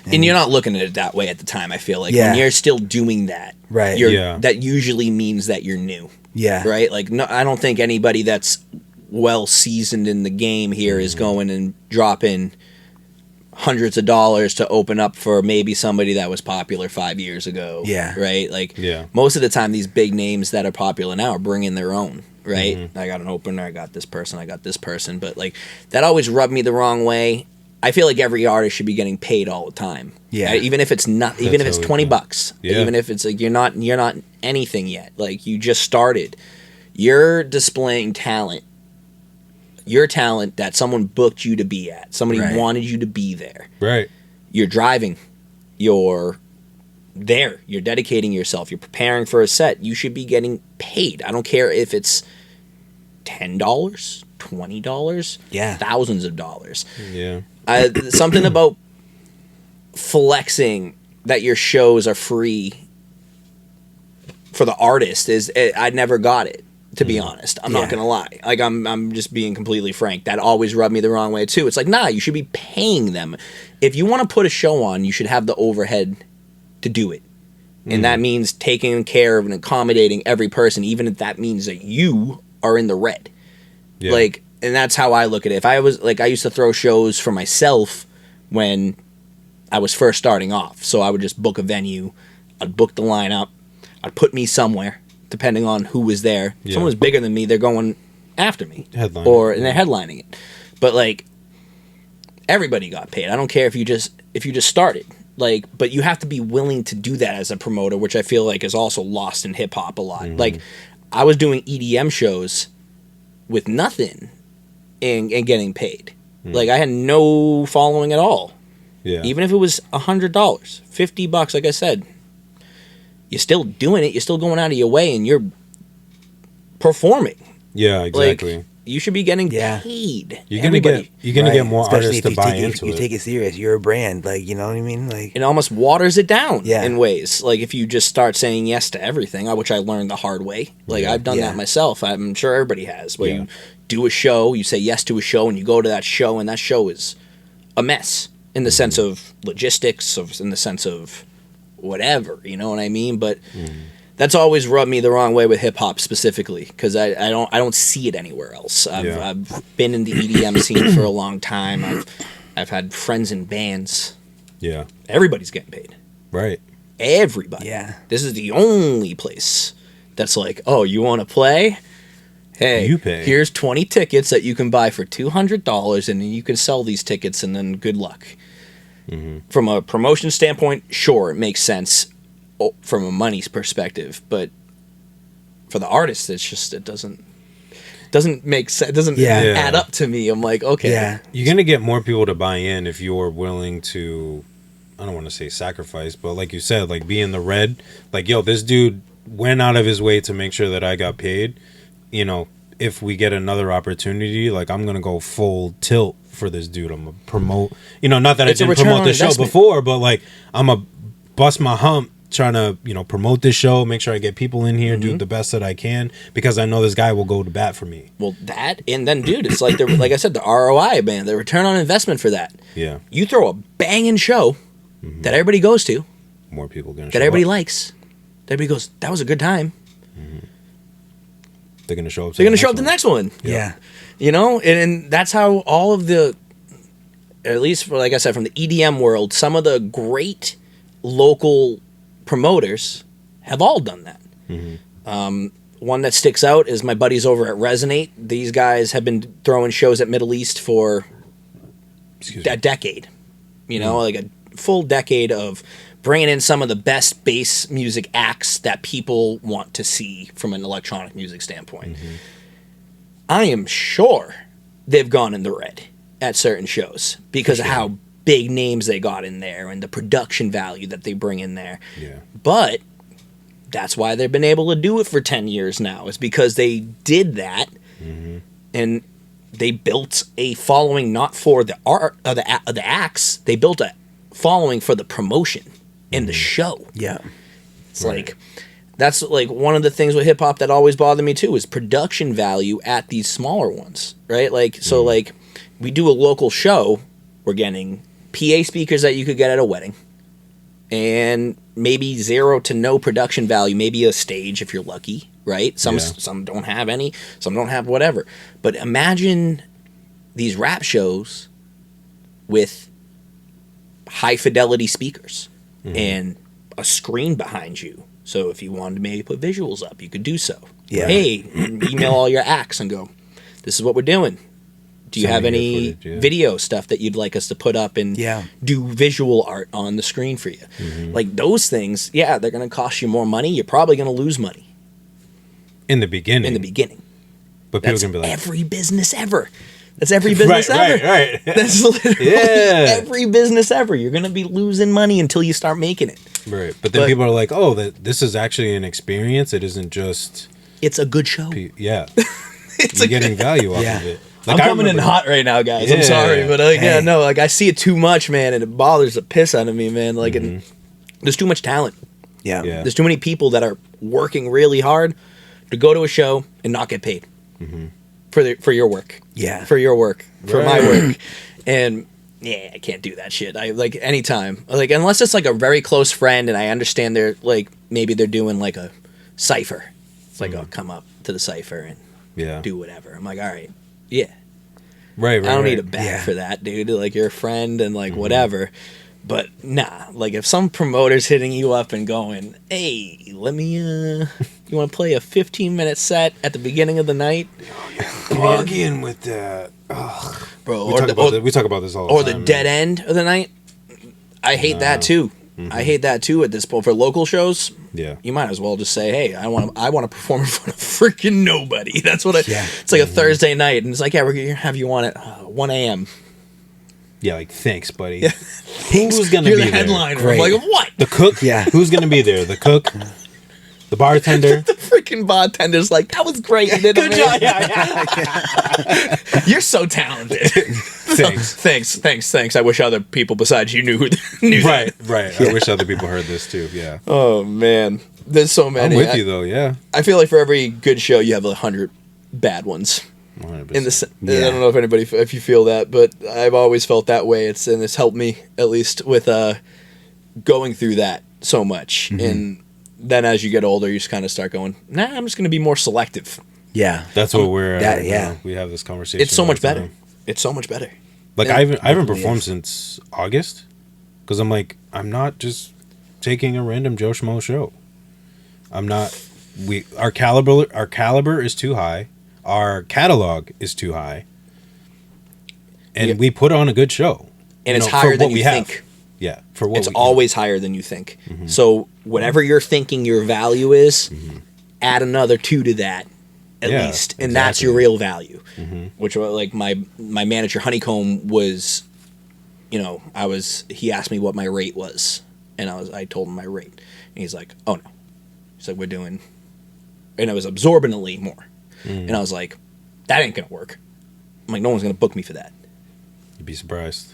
And you're not looking at it that way at the time, I feel like. Yeah. When you're still doing that, Right. Yeah. that usually means that you're new. Yeah. Right? Like, no, I don't think anybody that's well seasoned in the game here is going and dropping hundreds of dollars to open up for maybe somebody that was popular 5 years ago. Yeah. Right? Like, Yeah. most of the time, these big names that are popular now are bringing their own. Right? I got an opener, I got this person. But, like, that always rubbed me the wrong way. I feel like every artist should be getting paid all the time. Yeah. Even if it's not, even if it's totally $20, Yeah. even if it's like you're not anything yet. Like you just started, you're displaying talent. your talent that someone booked you to be at. Somebody Right. wanted you to be there. Right. You're driving. You're there. You're dedicating yourself. You're preparing for a set. You should be getting paid. I don't care if it's $10, $20, Yeah. thousands of dollars. Yeah. Something about flexing that your shows are free for the artist is I never got it, to be honest. I'm not Yeah. gonna lie. Like I'm just being completely frank. That always rubbed me the wrong way too. It's like, nah, you should be paying them. If you want to put a show on, you should have the overhead to do it. And that means taking care of and accommodating every person, even if that means that you are in the red. Yeah. Like, and that's how I look at it. If I was like, I used to throw shows for myself when I was first starting off. So I would just book a venue, I'd book the lineup, I'd put me somewhere, depending on who was there. If Yeah. someone was bigger than me, they're going after me. Headlining. And they're headlining it. But like, everybody got paid. I don't care if you just started. Like, but you have to be willing to do that as a promoter, which I feel like is also lost in hip hop a lot. Mm-hmm. Like, I was doing EDM shows with nothing and getting paid. Like, I had no following at all. Yeah. Even if it was $100, $50, like I said, you're still doing it. You're still going out of your way, and you're performing. Yeah, exactly. Like, you should be getting Yeah. paid. you're gonna Everybody. get more Especially artists if to you buy take into you it. take it serious. You're a brand, like, you know what I mean? Like, It almost waters it down Yeah. in ways. Like, if you just start saying yes to everything, which I learned the hard way. Like, Yeah. I've done Yeah. that myself. I'm sure everybody has. Where Yeah. you do a show, you say yes to a show, and you go to that show, and that show is a mess in the sense of logistics, in the sense of whatever. You know what I mean? But that's always rubbed me the wrong way with hip hop specifically, because I don't see it anywhere else. Yeah. I've been in the EDM scene for a long time. I've had friends in bands. Yeah. Everybody's getting paid. Right. Everybody. Yeah. This is the only place that's like, oh, you want to play? Hey, You pay. here's 20 tickets that you can buy for $200, and then you can sell these tickets, and then good luck. From a promotion standpoint, sure, it makes sense from a money's perspective, but for the artist, it's just, it doesn't make sense. It doesn't Yeah. add up to me. I'm like, okay. yeah. You're gonna get more people to buy in if you're willing to, I don't want to say sacrifice, but like you said, like be in the red. Like, yo, this dude went out of his way to make sure that I got paid. You know, if we get another opportunity, like, I'm gonna go full tilt for this dude. I'm gonna promote. You know, not that It's a I didn't return promote on the show investment. before, but like, I'm gonna bust my hump trying to, you know, promote this show, make sure I get people in here, do the best that I can, because I know this guy will go to bat for me. Well, that, and then, dude, it's like, like I said, the ROI, man, the return on investment for that. Yeah, You throw a banging show that everybody goes to, more people gonna. that show everybody up. likes. That everybody goes, that was a good time. They're gonna show up. They're going to show up the next one. Yeah. You know? And that's how all of the, at least, for, like I said, from the EDM world, some of the great local promoters have all done that. One that sticks out is my buddies over at Resonate. These guys have been throwing shows at Middle East for Excuse me. a decade. You know, like a full decade of bringing in some of the best bass music acts that people want to see from an electronic music standpoint. I am sure they've gone in the red at certain shows because of how big names they got in there and the production value that they bring in there. Yeah. But that's why they've been able to do it for 10 years now, is because they did that and they built a following not for the art of the acts. They built a following for the promotion and the show. Yeah. It's like, that's like one of the things with hip hop that always bothered me too, is production value at these smaller ones, right? Like, so like we do a local show, we're getting PA speakers that you could get at a wedding, and maybe 0 to no production value, maybe a stage if you're lucky, right? Some don't have any, some don't have whatever. But imagine these rap shows with high fidelity speakers and a screen behind you. So if you wanted to maybe put visuals up, you could do so. Yeah. Hey, email all your acts and go, this is what we're doing. Do you Send have me your any footage, yeah. video stuff that you'd like us to put up and Yeah. do visual art on the screen for you? Like those things, yeah, they're going to cost you more money. You're probably going to lose money In the beginning. in the beginning. But people That's can be like, every business ever. That's every business ever. Right. That's literally every business ever. You're gonna be losing money until you start making it. Right. But then people are like, oh, this is actually an experience. It isn't just. It's a good show. Yeah. You're getting value off of it. Like, I'm coming in hot right now, guys. I'm sorry, but like I see it too much, man, and it bothers the piss out of me, man. Like, and there's too much talent. Yeah. There's too many people that are working really hard to go to a show and not get paid for your work. Yeah. For your work, for my work, and I can't do that shit. I like anytime, like unless it's like a very close friend, and I understand they're like maybe they're doing like a cipher. It's like I'll come up to the cipher and do whatever. I'm like, all right, right. I don't need a bag for that, dude. Like you're a friend and like whatever. But nah, like if some promoter's hitting you up and going, hey, let me, you want to play a 15-minute set at the beginning of the night? Plug in with that. Bro, we talk about this all the time. Or the dead end of the night. I hate that too. I hate that too at this point. For local shows, you might as well just say, hey, I want to perform in front of freaking nobody. That's what it's like a Thursday night. And it's like, we're going to have you on at 1 a.m. Yeah, like, thanks, buddy. Who's going to be there? You're the headliner. I'm like, what? The cook? Yeah. Who's going to be there? The cook? The bartender? The freaking bartender's like, that was great. You did Good job. You're so talented. Thanks. I wish other people besides you knew that. Right. I wish other people heard this, too. Yeah. Oh, man. There's so many. I'm with you, though, yeah. I feel like for every good show, you have 100 bad ones. 100%. I don't know if you feel that, but I've always felt that way. It's helped me at least with going through that so much. And then as you get older, you just kind of start going, nah, I'm just going to be more selective. Yeah, that's what we're. We have this conversation. It's so much better. It's so much better. Like I haven't performed since August because I'm like I'm not just taking a random Joe Schmo show. I'm not. Our caliber is too high. Our catalog is too high, and we put on a good show, and it's higher than you think. Yeah, for what it's always higher than you think. So whatever you're thinking your value is, add another 2 to that at least, and that's your real value. Which like my manager Honeycomb was, he asked me what my rate was, and I told him my rate, and he's like, oh no, he's like we're doing, and it was absorbently more. And I was like, that ain't gonna work. I'm like, no one's gonna book me for that. You'd be surprised.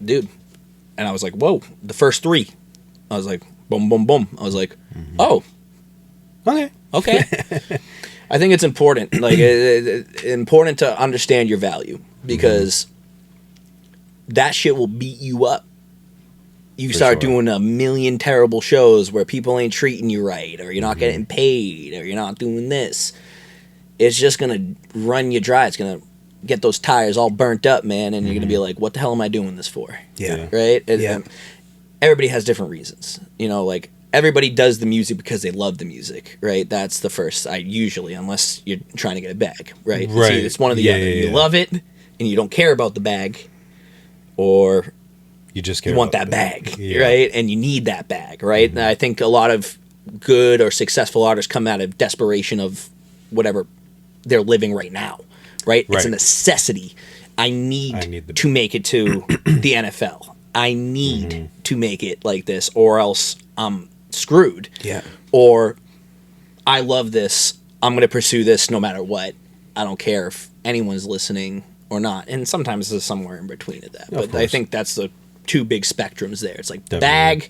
Dude. And I was like, whoa, the first 3. I was like, boom, boom, boom. I was like, oh. Okay. I think it's important. Like, important to understand your value. Because that shit will beat you up. You start doing a million terrible shows where people ain't treating you right, or you're not getting paid, or you're not doing this. It's just going to run you dry. It's going to get those tires all burnt up, man, and you're going to be like, what the hell am I doing this for? Yeah. Right? Everybody has different reasons. Like, everybody does the music because they love the music, right? That's the first, usually, unless you're trying to get a bag, right? Right. It's one or the other. You love it, and you don't care about the bag, or you just care you want that bag, right? And you need that bag, right? And I think a lot of good or successful artists come out of desperation of whatever they're living right now, right? It's a necessity. I need to make it to the NFL. I need to make it like this, or else I'm screwed. Yeah. Or I love this. I'm going to pursue this no matter what. I don't care if anyone's listening or not. And sometimes there's somewhere in between of that. But I think that's the 2 big spectrums there. It's like bag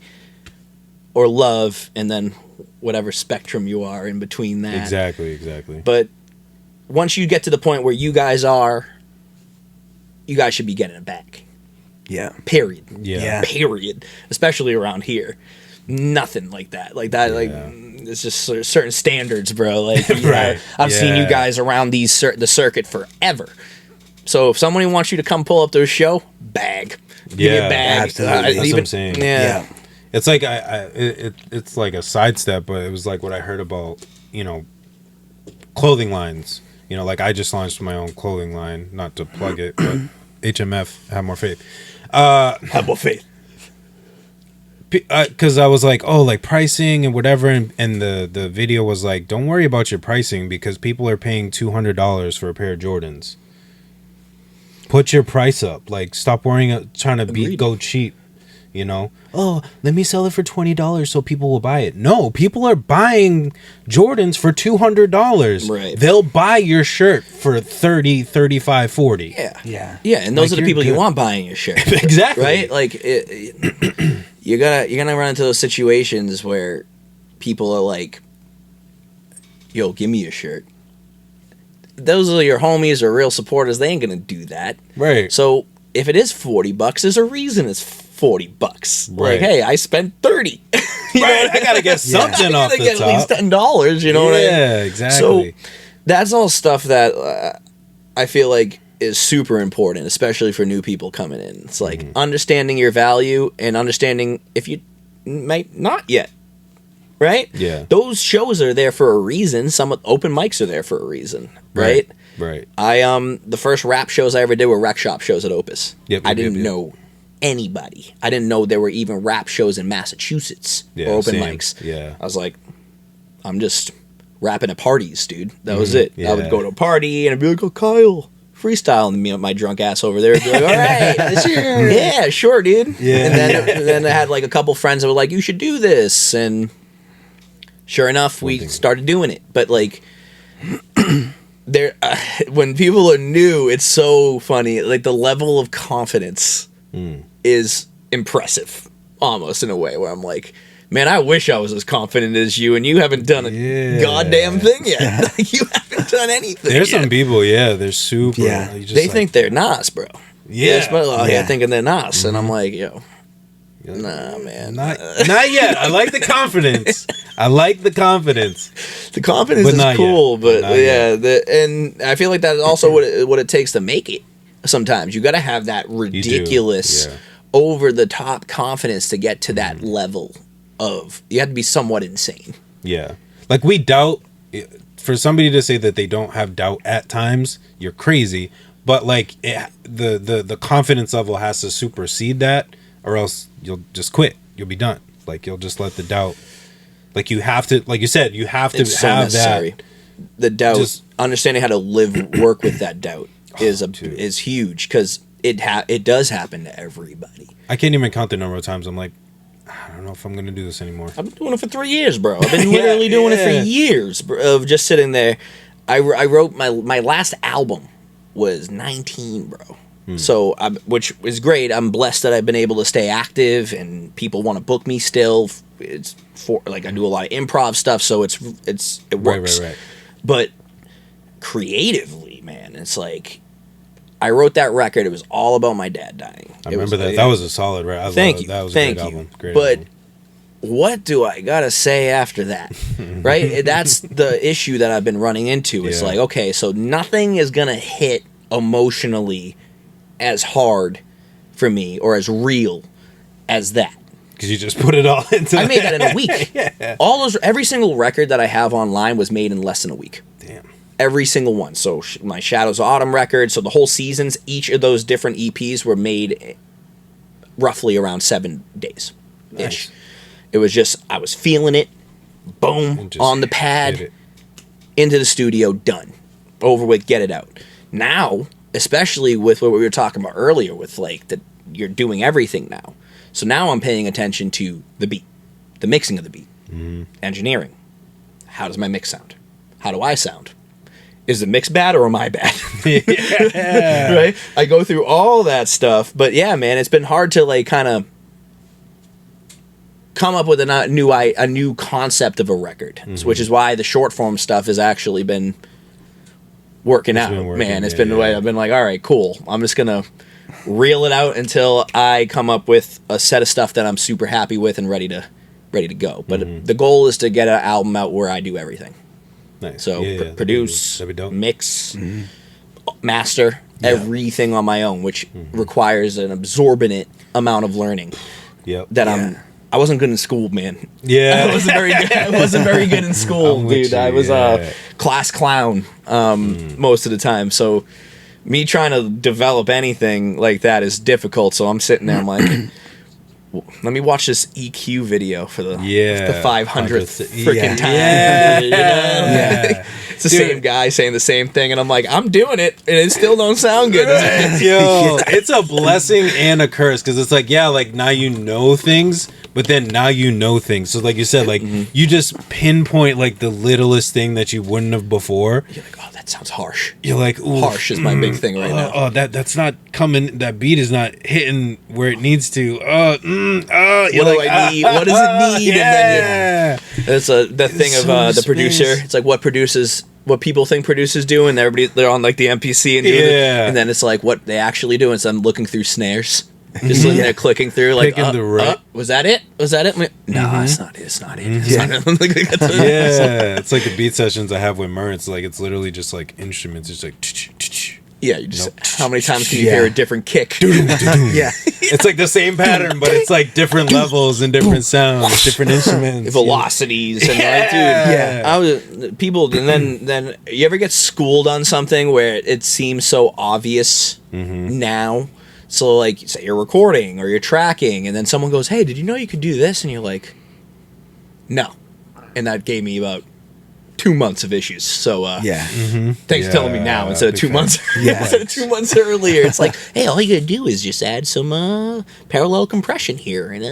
or love, and then whatever spectrum you are in between that. Exactly. But once you get to the point where you guys should be getting a bag. Yeah. Period. Yeah. Period. Especially around here. Nothing like that. It's just certain standards, bro. Like, I've seen you guys around the circuit forever. So if somebody wants you to come pull up to a show, bag. Give me a bag. Absolutely. That's what I'm saying. Yeah. It's like it's like a sidestep, but it was like what I heard about, clothing lines. Like I just launched my own clothing line, not to plug it, but HMF, have more faith. Have more faith. Because I was like, oh, like pricing and whatever, and the video was like, don't worry about your pricing because people are paying $200 for a pair of Jordans. Put your price up. Like, stop worrying, trying to go cheap. You know, oh, let me sell it for $20 so people will buy it. No, people are buying Jordans for $200. Right. They'll buy your shirt for 30, 35, 40. Yeah. And those are the people you want buying your shirt. Exactly. Right? Like, you're gonna run into those situations where people are like, yo, give me your shirt. Those are your homies or real supporters. They ain't gonna do that. Right. So if it is $40, there's a reason it's $40. Right. Like, hey, I spent 30. Right. I gotta get something off the get top. at least $10. You know what I mean? Yeah, exactly. So that's all stuff that I feel like is super important, especially for new people coming in. It's like understanding your value and understanding if you might not yet. Right? Yeah. Those shows are there for a reason. Some open mics are there for a reason. Right? Right. The first rap shows I ever did were rec shop shows at Opus. I didn't know anybody. I didn't know there were even rap shows in Massachusetts or open mics. Yeah. I was like, I'm just rapping at parties, dude. That was it. I would go to a party and I'd be like, oh, Kyle, freestyle, and me and my drunk ass over there would be like, all right, sure. Yeah, sure, dude. Yeah. And then I had like a couple friends that were like, you should do this, and sure enough, we started doing it. But like, there, when people are new, it's so funny. Like the level of confidence is impressive, almost in a way where I'm like, man, I wish I was as confident as you, and you haven't done a goddamn thing yet. Like, you haven't done anything. There's yet. some people, they're super. Yeah. They think they're Nas, bro. Yeah. They're thinking they're Nas, and I'm like, yo. Nah, man. Not yet. I like the confidence. The confidence is not cool, yet. but yeah, and I feel like that's also what it takes to make it. Sometimes you got to have that ridiculous, over the top confidence to get to that level of. You have to be somewhat insane. Yeah, like we doubt. For somebody to say that they don't have doubt at times, you're crazy. But like the confidence level has to supersede that, or else you'll just quit. You'll be done. Like you'll just let the doubt. Like you have to, like you said, you have to It's so have necessary. that. The doubt, Just- understanding how to work with that doubt is huge, because it does happen to everybody. I can't even count the number of times I'm like, I don't know if I'm gonna do this anymore. I've been doing it for 3 years, bro. I've been literally doing it for years, bro, of just sitting there. I wrote my last album was 19, bro. So, which is great. I'm blessed that I've been able to stay active, and people want to book me still. It's for like I do a lot of improv stuff, so it works. Right. But creatively, man, it's like I wrote that record. It was all about my dad dying. I remember that. That was a solid record. Thank you. That was Thank a great you. album. Great But album. what do I gotta say after that? Right? That's the issue that I've been running into. It's like, okay, so nothing is gonna hit emotionally as hard for me or as real as that. Because you just put it all into. I made that in a week. Every single record that I have online was made in less than a week. Damn. Every single one. So my Shadows of Autumn record, so the whole seasons, each of those different EPs were made roughly around 7 days ish. Nice. It was just, I was feeling it, boom, on the pad, into the studio, done, over with, get it out. Now, especially with what we were talking about earlier, with like that you're doing everything now. So now I'm paying attention to the beat, the mixing of the beat, engineering. How does my mix sound? How do I sound? Is the mix bad or am I bad? Right? I go through all that stuff, but yeah, man, it's been hard to like kind of come up with a new concept of a record, which is why the short form stuff has actually been working out. Man, it's been the way I've been like, all right, cool. I'm just gonna reel it out until I come up with a set of stuff that I'm super happy with and ready to go. But the goal is to get an album out where I do everything. Nice. So produce, that'd be dope. mix, master, everything on my own, which requires an absorbent amount of learning. Yep. That I wasn't good in school, man. Yeah. I wasn't very good. I wasn't very good in school, dude. I was a class clown most of the time. So me trying to develop anything like that is difficult. So I'm sitting there, I'm like, let me watch this EQ video for the 500th freaking time. Yeah. It's the same guy saying the same thing, and I'm like, I'm doing it, and it still don't sound good. Yo, it's a blessing and a curse because it's like, yeah, like now you know things, but then now you know things. So like you said, like you just pinpoint like the littlest thing that you wouldn't have before. You're like, oh, that sounds harsh. You're like, ooh, Harsh is my big thing right now. Oh, that's not coming. That beat is not hitting where it needs to. What do I need? What does it need? Yeah. And then that's the thing of the producer. It's like what people think producers do, and they're on like the MPC and doing it, and then it's like what they actually do. And so I'm looking through snares. Just sitting there clicking through, like, was that it? Was that it? No, it's not it. It's not it. Yeah, it's like the beat sessions I have with Murr. It's like it's literally just like instruments. It's like yeah. You just how many times can you hear a different kick? Yeah, it's like the same pattern, but it's like different levels and different sounds, different instruments, velocities, and like, dude, I was people, and then you ever get schooled on something where it seems so obvious now. So, like, say you're recording or you're tracking, and then someone goes, hey, did you know you could do this? And you're like, no. And that gave me about 2 months of issues. So, thanks for telling me now instead of 2 months. Instead of 2 months earlier. It's like, hey, all you gotta do is just add some parallel compression here. And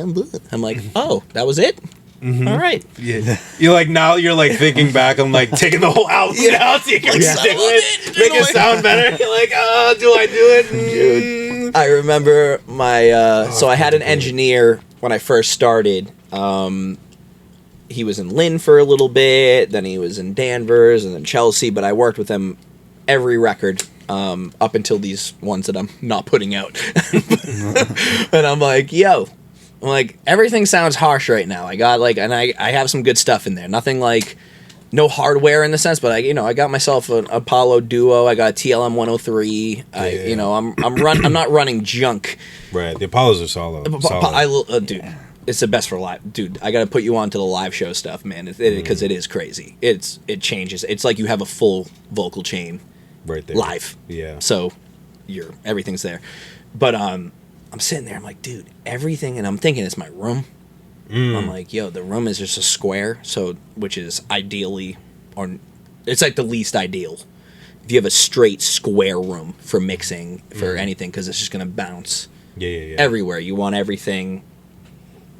I'm like, oh, that was it? All right. Yeah. You're like, now you're like thinking back. I'm like taking the whole album out so you can do it. Make it sound better. You're like, oh, do I do it? Dude, I remember my, so I had an engineer when I first started. He was in Lynn for a little bit, then he was in Danvers and then Chelsea, but I worked with him every record up until these ones that I'm not putting out. And I'm like, everything sounds harsh right now. I got like, and I have some good stuff in there. Nothing like, no hardware in the sense, but I got myself an Apollo Duo. I got a TLM 103. I'm not running junk. Right. The Apollos are solid. Dude, it's the best for live. Dude, I got to put you on to the live show stuff, man, because it is crazy. It changes. It's like you have a full vocal chain right there live. Yeah. So everything's there. But I'm sitting there, I'm like, dude, everything, and I'm thinking it's my room. I'm like, yo, the room is just a square, which is ideally, or it's like the least ideal. If you have a straight square room for mixing for anything, because it's just gonna bounce everywhere. You want everything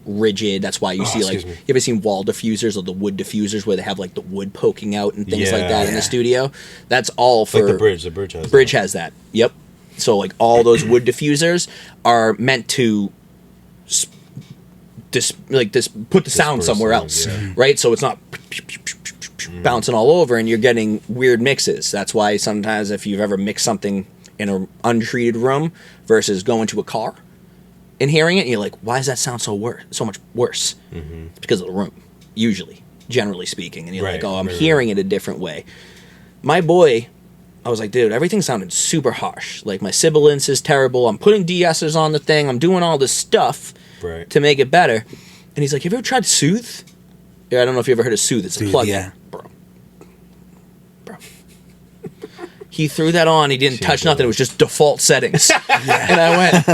rigid. That's why you see like, you ever seen wall diffusers or the wood diffusers where they have like the wood poking out and things like that in the studio? That's all for like the bridge. The bridge has that. Bridge has that. Yep. So, like, all those wood diffusers are meant to put the sound somewhere else, right? So it's not bouncing all over and you're getting weird mixes. That's why sometimes if you've ever mixed something in an untreated room versus going to a car and hearing it, and you're like, why does that sound so much worse? It's because of the room, usually, generally speaking. And you're like, oh, I'm hearing it a different way. My boy... I was like, dude, everything sounded super harsh. Like, my sibilance is terrible. I'm putting de-essers on the thing. I'm doing all this stuff to make it better. And he's like, have you ever tried Soothe? Yeah, I don't know if you ever heard of Soothe. It's a plugin. Yeah. Bro. He threw that on. He didn't touch nothing. It was just default settings. And I went,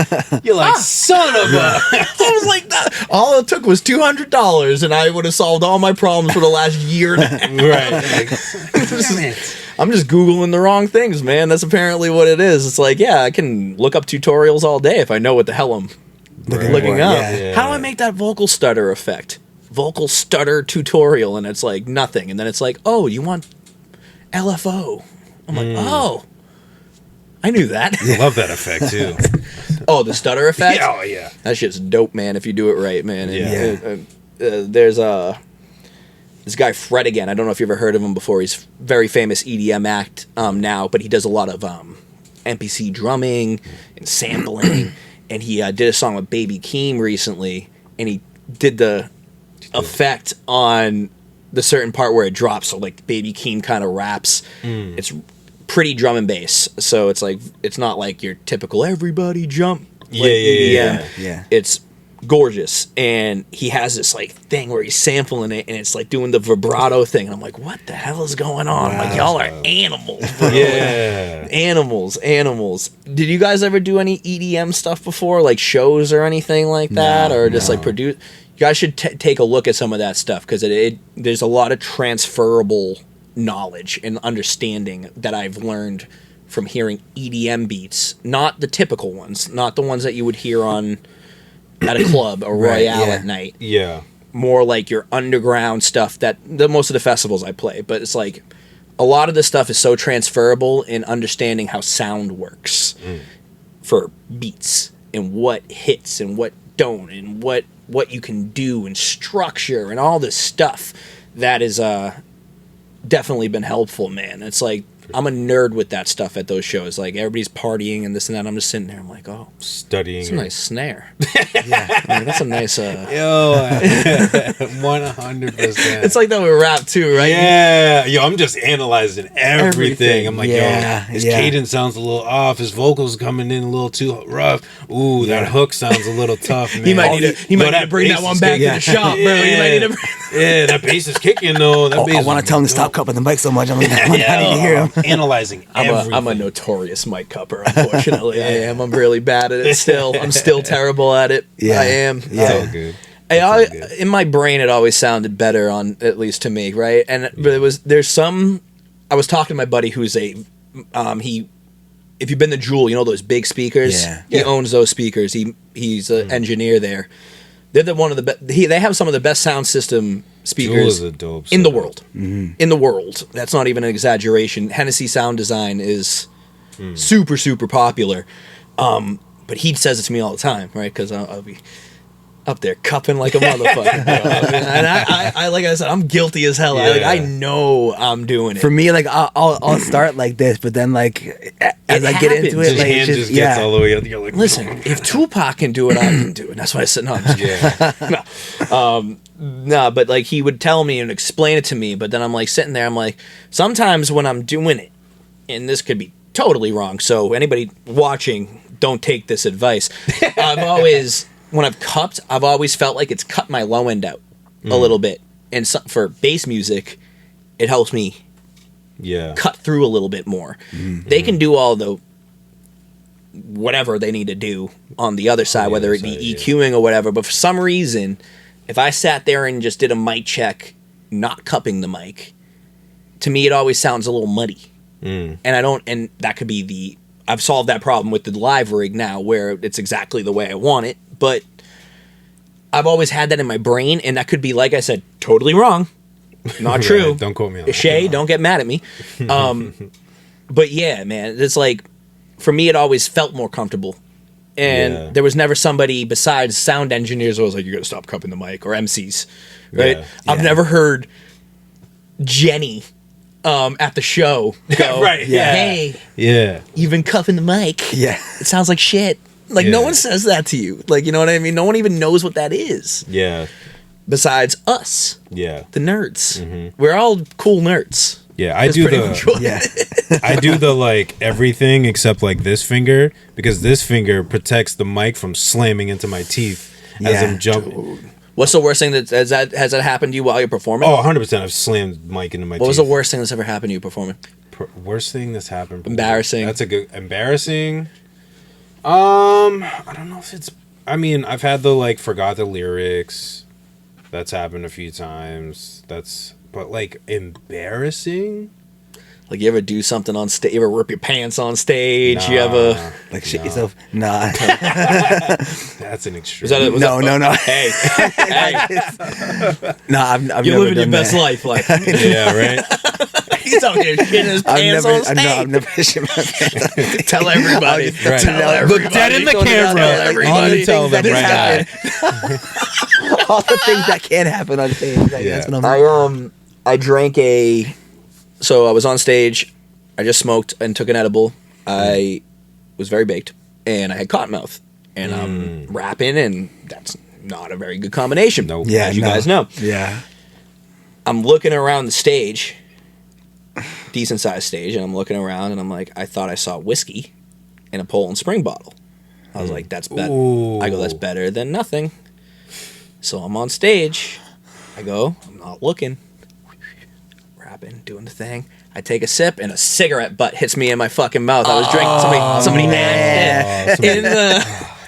you're like, son of a... I was like, that. All it took was $200, and I would have solved all my problems for the last year and a half. I'm just Googling the wrong things, man. That's apparently what it is. It's like, I can look up tutorials all day if I know what the hell I'm looking up. How do I make that vocal stutter effect? Vocal stutter tutorial, and it's like nothing. And then it's like, oh, you want L.F.E. I'm like, oh, I knew that. I love that effect, too. Oh, the stutter effect? Yeah, yeah. That shit's dope, man, if you do it right, man. And, there's this guy Fred again. I don't know if you ever heard of him before. He's very famous EDM act now, but he does a lot of MPC drumming and sampling. And he did a song with Baby Keem recently, and he did the effect on the certain part where it drops. So like Baby Keem kind of raps. It's pretty drum and bass. So it's like, it's not like your typical everybody jump EDM. Yeah. It's gorgeous, and he has this like thing where he's sampling it, and it's like doing the vibrato thing, and I'm like, what the hell is going on? I'm like, y'all are animals, bro. Animals. Did you guys ever do any EDM stuff before, like shows or anything like that, or just like produce? You guys should take a look at some of that stuff, because there's a lot of transferable knowledge and understanding that I've learned from hearing EDM beats, not the typical ones, not the ones that you would hear on at a club or Royale at night. Yeah. More like your underground stuff that most of the festivals I play. But it's like a lot of this stuff is so transferable in understanding how sound works for beats and what hits and what don't and what you can do and structure and all this stuff that is definitely been helpful, man. It's like I'm a nerd with that stuff at those shows. Like everybody's partying and this and that. I'm just sitting there. I'm like, oh, studying. That's a nice snare. Yeah, like, that's a nice. Yo, 100%. It's like that with rap too, right? Yeah, yo, I'm just analyzing everything. I'm like, yo, his yeah. cadence sounds a little off. His vocals coming in a little too rough. Ooh, that hook sounds a little tough, man. He might need to bring that one back to the shop, bro. He might need to. Yeah, that bass is kicking though. That bass I want to tell him to stop cupping the mic so much. I need to hear him. Analyzing everything. I'm a notorious mic cupper, unfortunately. I am. I'm really bad at it still. I'm still terrible at it. Yeah. I am. Yeah. So good. In my brain, it always sounded better at least to me, right? And I was talking to my buddy who's if you've been to Jewel, you know those big speakers? Yeah. He owns those speakers. He's an engineer there. They're one of the best. They have some of the best sound system speakers Jewel is a dope in the setup. world. In the world. That's not even an exaggeration. Hennessy Sound Design is super, super popular. But he says it to me all the time, right? Because I'll be up there cupping like a motherfucker. And I like I said, I'm guilty as hell. Yeah. I know I'm doing it. For me, like I'll start like this, but then like as I get into it, His like hand it's just just gets all the way up. You're like, Listen, if Tupac can do it, I can do it. That's why I said no. I'm just kidding. No, but like he would tell me and explain it to me, but then I'm like sitting there, I'm like, sometimes when I'm doing it, and this could be totally wrong, so anybody watching, don't take this advice. When I've cupped, I've always felt like it's cut my low end out a little bit. And for bass music, it helps me cut through a little bit more. They can do all the whatever they need to do on the other side, whether it be EQing or whatever. But for some reason, if I sat there and just did a mic check, not cupping the mic, to me it always sounds a little muddy. And that could be I've solved that problem with the live rig now where it's exactly the way I want it, but I've always had that in my brain, and that could be, like I said, totally wrong. Not true. Right, don't quote me on that. Shay, don't get mad at me. But yeah, man, it's like, for me, it always felt more comfortable. And there was never somebody besides sound engineers who was like, you gotta stop cupping the mic, or MCs, right? Yeah. I've never heard Jenny at the show go, Right, hey, you've been cupping the mic. Yeah. It sounds like shit. Like, no one says that to you. Like, you know what I mean? No one even knows what that is. Yeah. Besides us. Yeah. The nerds. We're all cool nerds. Yeah, I do I do the like everything except like this finger, because this finger protects the mic from slamming into my teeth as I'm jumping. What's the worst thing has that happened to you while you're performing? Oh, 100%. I've slammed mic into my teeth. What was the worst thing that's ever happened to you performing? Worst thing that's happened? Embarrassing. That's a good... Embarrassing? I don't know if it's... I mean, I've had the, like, forgot the lyrics. That's happened a few times. But, like, embarrassing? Like, you ever do something on stage? You ever rip your pants on stage? Nah, You ever... Like shit yourself? Nah. That's an extreme. No. Hey. Nah, I've never You're living your done best that. life. Like, Yeah, right? he's out here shitting his pants on stage. I've never shit my pants. Tell everybody. Right. Tell everybody. Look dead in the Tell camera. everybody. Tell them This right guy. All the things that can happen on stage. Like, that's what I'm I drank so I was on stage, I just smoked and took an edible. I was very baked, and I had cotton mouth, and I'm rapping, and that's not a very good combination. Nope. Yeah, as you guys know. Yeah. I'm looking around the stage, decent sized stage, and I'm looking around, and I'm like, I thought I saw whiskey in a Poland Spring bottle. I was like, that's better. I go, that's better than nothing. So I'm on stage. I go, I'm not looking. Rapping, doing the thing. I take a sip, and a cigarette butt hits me in my fucking mouth. I was drinking. Somebody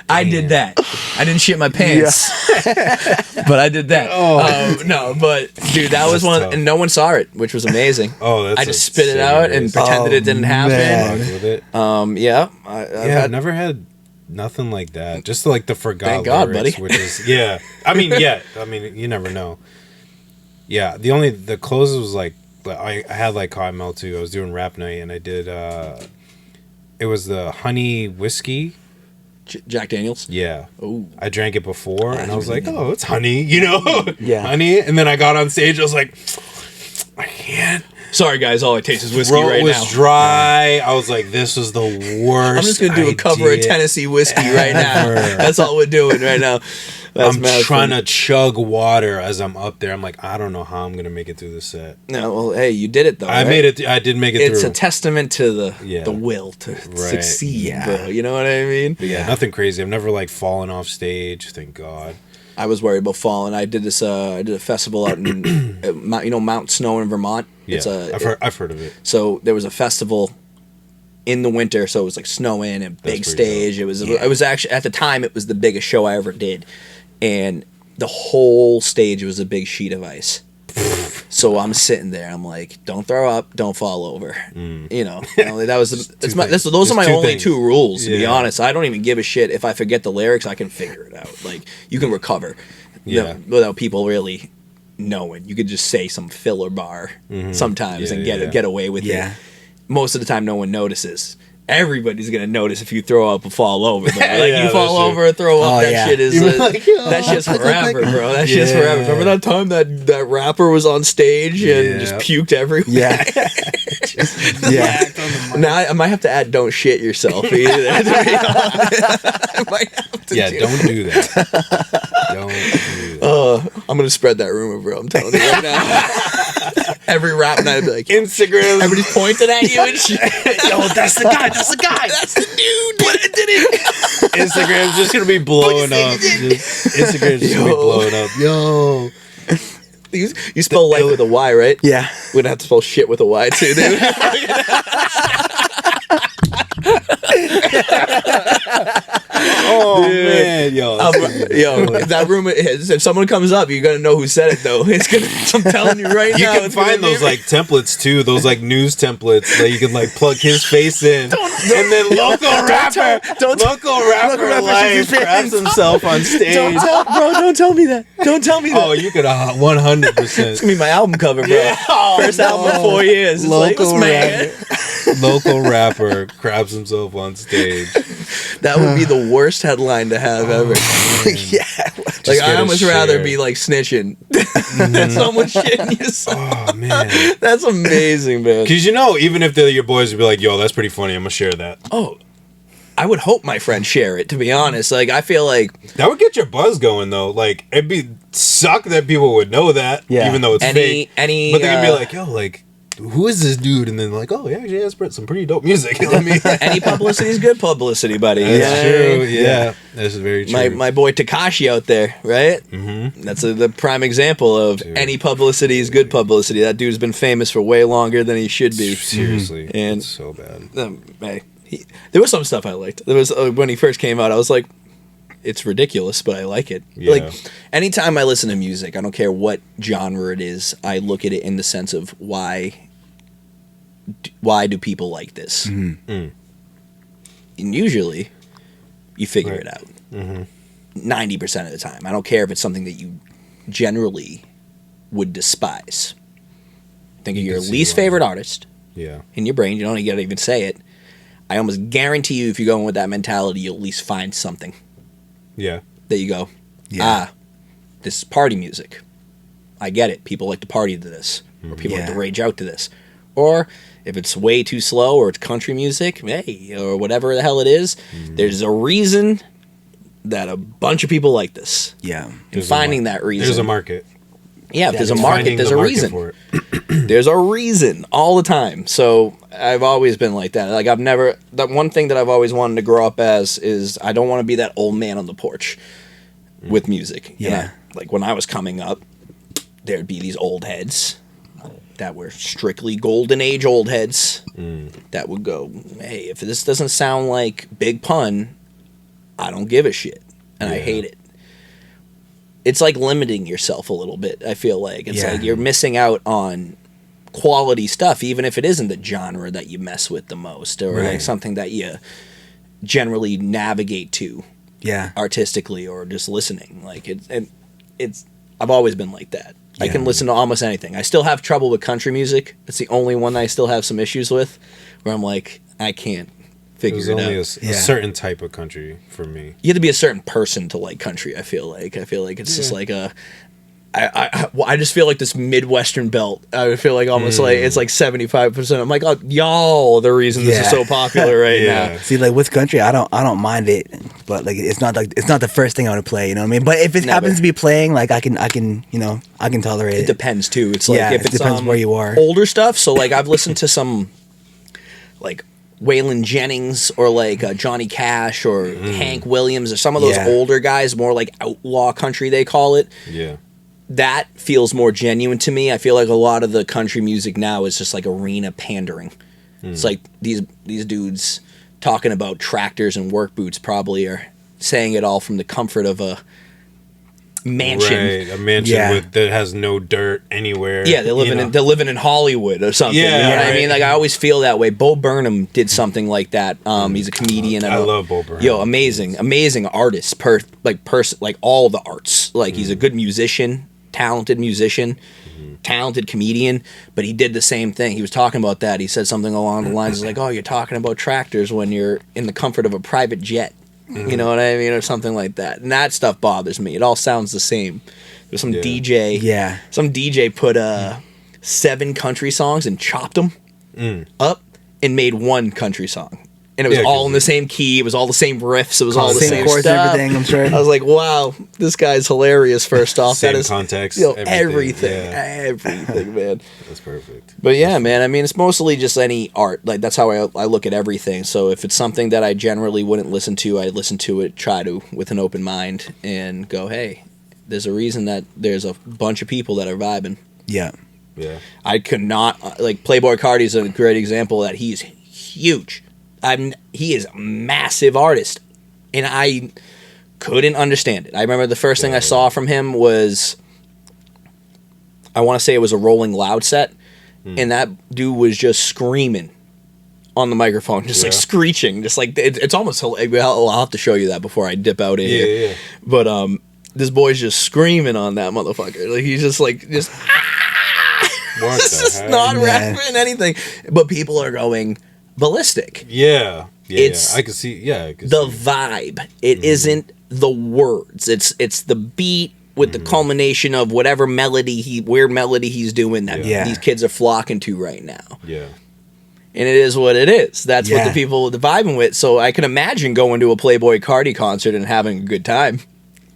I did that. I didn't shit my pants, but I did that. No, but dude, that was one, and no one saw it, which was amazing. That's I just spit it out and pretended it didn't happen. With it. Yeah, I've never had nothing like that. Just like the forgot Thank God, lyrics, buddy. which is I mean, you never know. Yeah, the closes was like I had like Cotton Melt too. I was doing rap night and I did it was the honey whiskey. Jack Daniels. Yeah. Oh, I drank it before and I was like, oh, it's honey, you know? Yeah. Honey. And then I got on stage, I was like, I can't. Sorry guys, all I taste is whiskey Throat right was now. dry. I was like, this was the worst. I'm just gonna do a cover of idea Tennessee whiskey right now. ever. That's all we're doing right now. That's I'm mad trying funny. to chug water as I'm up there. I'm like, I don't know how I'm gonna make it through this set. No, well, hey, you did it though. I right? made it. I did make it It's through. a testament to the Yeah. will to succeed, Yeah. bro. You know what I mean? But yeah, nothing crazy. I've never like fallen off stage. Thank God. I was worried about falling. I did this. I did a festival out in Mount Snow in Vermont. Yeah, It's I've heard of it. So there was a festival in the winter, so it was like snowing and big pretty stage. It was actually at the time it was the biggest show I ever did, and the whole stage was a big sheet of ice. So I'm sitting there. I'm like, don't throw up, don't fall over. You know, that was those are my only two rules. To be Yeah. honest, I don't even give a shit if I forget the lyrics. I can figure it out. Like you can recover, Yeah. without people really knowing. You could just say some filler bar sometimes and get away with Yeah. it. Most of the time, no one notices. Everybody's gonna notice if you throw up or fall over. Though. Like Yeah, you fall that's over or throw up, Oh, that yeah. shit is that shit's forever, bro. That shit's forever. Remember that time that rapper was on stage and just Yeah. puked everywhere? Yeah. Yeah. Now I might have to add "don't shit yourself" either. I might have to Don't do that. Don't do that. I'm gonna spread that rumor, bro. I'm telling you right now. Every rap night, I'd be like, Instagram. everybody's pointing at you and shit. Yo, that's the guy. That's the guy. That's the dude. But I did it. Instagram's just gonna be blowing up. Instagram's just gonna be blowing up. Yo. You spell life with a Y, right? Yeah. We're gonna have to spell shit with a Y too, dude. Oh man, yo. If that rumor is, if someone comes up, you're gonna know who said it though. It's gonna. I'm telling you right You now. can it's gonna find be- those like templates too, those like news templates that you can like plug his face in, and then local rapper live grabs himself on stage. Don't tell me that. Don't tell me that. Oh, you could 100%. It's gonna be my album cover, bro. First album in 4 years. It's like, Local man. Local rapper grabs himself on stage. That would be the worst headline to have ever. Yeah. Like I get a almost rather share. be like snitching than someone shitting yourself. Oh man, That's amazing, man. because even if they're your boys, would be like, "Yo, that's pretty funny. I'm gonna share that." Oh, I would hope my friends share it. To be honest, like I feel like That would get your buzz going though. Like it'd be suck that people would know that, Yeah. even though it's fake. any But they could be like, "Yo, like, who is this dude?" And then like, "Oh, yeah, he has some pretty dope music." Let me. any publicity is good publicity, buddy. You know That's what I true. mean? Yeah, that's very true. My boy Tekashi out there, right? Mm-hmm. That's the prime example of any publicity is good publicity. That dude's been famous for way longer than he should be. Seriously, And- it's so bad. Hey, there was some stuff I liked. There was when he first came out, I was like, it's ridiculous, but I like it. Yeah. Like anytime I listen to music, I don't care what genre it is, I look at it in the sense of why do people like this? And usually, you figure Right. it out. 90% of the time. I don't care if it's something that you generally would despise. Think of You your can see least why. favorite artist Yeah, in your brain. You don't gotta even say it. I almost guarantee you, if you go in with that mentality, you'll at least find something yeah, that you go, Yeah. this is party music. I get it. People like to party to this, or people like to Yeah. rage out to this. Or if it's way too slow, or it's country music, hey, or whatever the hell it is, there's a reason that a bunch of people like this. Yeah. And There's a finding that reason. there's a market. Yeah, if there's a there's market, Finding there's the a market reason. for it. There's a reason all the time. So I've always been like that. Like that one thing that I've always wanted to grow up as is I don't want to be that old man on the porch with music. You Yeah. know? Like when I was coming up, there'd be these old heads that were strictly golden age old heads that would go, hey, if this doesn't sound like Big Pun, I don't give a shit, and I hate it. It's like limiting yourself a little bit. I feel like it's like you're missing out on quality stuff, even if it isn't the genre that you mess with the most, or like something that you generally navigate to, artistically or just listening. Like it's I've always been like that. I can listen to almost anything. I still have trouble with country music. It's the only one that I still have some issues with, where I'm like, I can't figure it out. There's only a certain type of country for me. You have to be a certain person to like country. I feel like it's just like a. I just feel like this Midwestern belt. I feel like almost like it's like 75%. I'm like, oh, y'all, the reason this is so popular right now. See, like with country, I don't mind it, but like it's not the first thing I want to play. You know what I mean? But if it happens to be playing, like I can tolerate it. It depends too. It's like if it depends where you are. Older stuff. So like I've listened to some like Waylon Jennings or like Johnny Cash or Hank Williams or some of those older guys, more like outlaw country they call it. Yeah. That feels more genuine to me. I feel like a lot of the country music now is just like arena pandering. It's like these dudes talking about tractors and work boots probably are saying it all from the comfort of a mansion. Right, a mansion that has no dirt anywhere. Yeah, they're living in Hollywood or something. Yeah, you know what I mean? Like I always feel that way. Bo Burnham did something like that. He's a comedian. I love Bo Burnham. Yo, amazing artist. Like all the arts. Like he's a good musician. Talented musician, talented comedian, but he did the same thing. He was talking about that. He said something along the lines like, "Oh, you're talking about tractors when you're in the comfort of a private jet." You know what I mean, or something like that. And that stuff bothers me. It all sounds the same. There's some DJ, some DJ put 7 country songs and chopped them up and made one country song. And it was all in the same key. It was all the same riffs. It was all the same chords, stuff. everything. I'm sure. I was like, "Wow, this guy's hilarious." First off, Same that is context. everything, man. That's perfect. But yeah, man. I mean, it's mostly just any art. Like that's how I look at everything. So if it's something that I generally wouldn't listen to, I listen to it, try to with an open mind, and go, "Hey, there's a reason that there's a bunch of people that are vibing." Yeah. Yeah. I could not like Playboy Carti is a great example of that he's huge. He is a massive artist, and I couldn't understand it. I remember the first thing I saw from him was, I want to say it was a Rolling Loud set, and that dude was just screaming on the microphone, just like screeching, just like it's almost. I'll have to show you that before I dip out in here. Yeah. But this boy's just screaming on that motherfucker. Like he's just like just not rapping anything, but people are going ballistic. Yeah. It's I can see. Yeah, the vibe. It isn't the words. It's the beat with the culmination of whatever weird melody he's doing that these kids are flocking to right now. Yeah. And it is what it is. That's what the people are vibing with. So I can imagine going to a Playboy Carti concert and having a good time.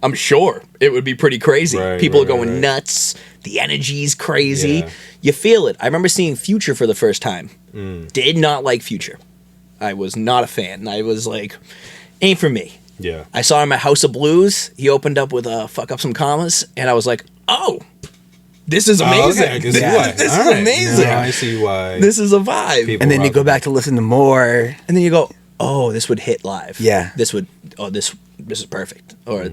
I'm sure it would be pretty crazy. People are going nuts. The energy's crazy. Yeah. You feel it. I remember seeing Future for the first time. Did not like Future. I was not a fan. I was like, ain't for me. Yeah. I saw him at House of Blues. He opened up with Fuck Up Some Commas. And I was like, oh, this is amazing. Okay, I can see why. This is amazing. No, I see why. This is a vibe. And then you go back to listen to more. And then you go, oh, this would hit live. Yeah. This is perfect. Or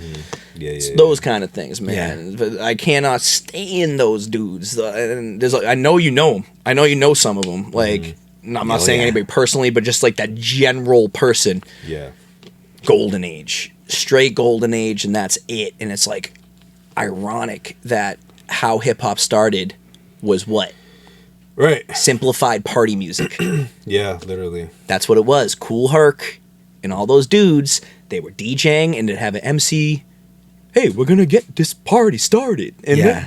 those kind of things, man. But I cannot stand those dudes. And I know you know them. I know you know some of them. Like, I'm not saying anybody personally, but just like that general person. Yeah. Golden age. Straight golden age, and that's it. And it's like ironic that how hip-hop started was what? Right. Simplified party music. Yeah, literally. That's what it was. Cool Herc and all those dudes, they were DJing and they'd have an MC. Hey, we're gonna get this party started. And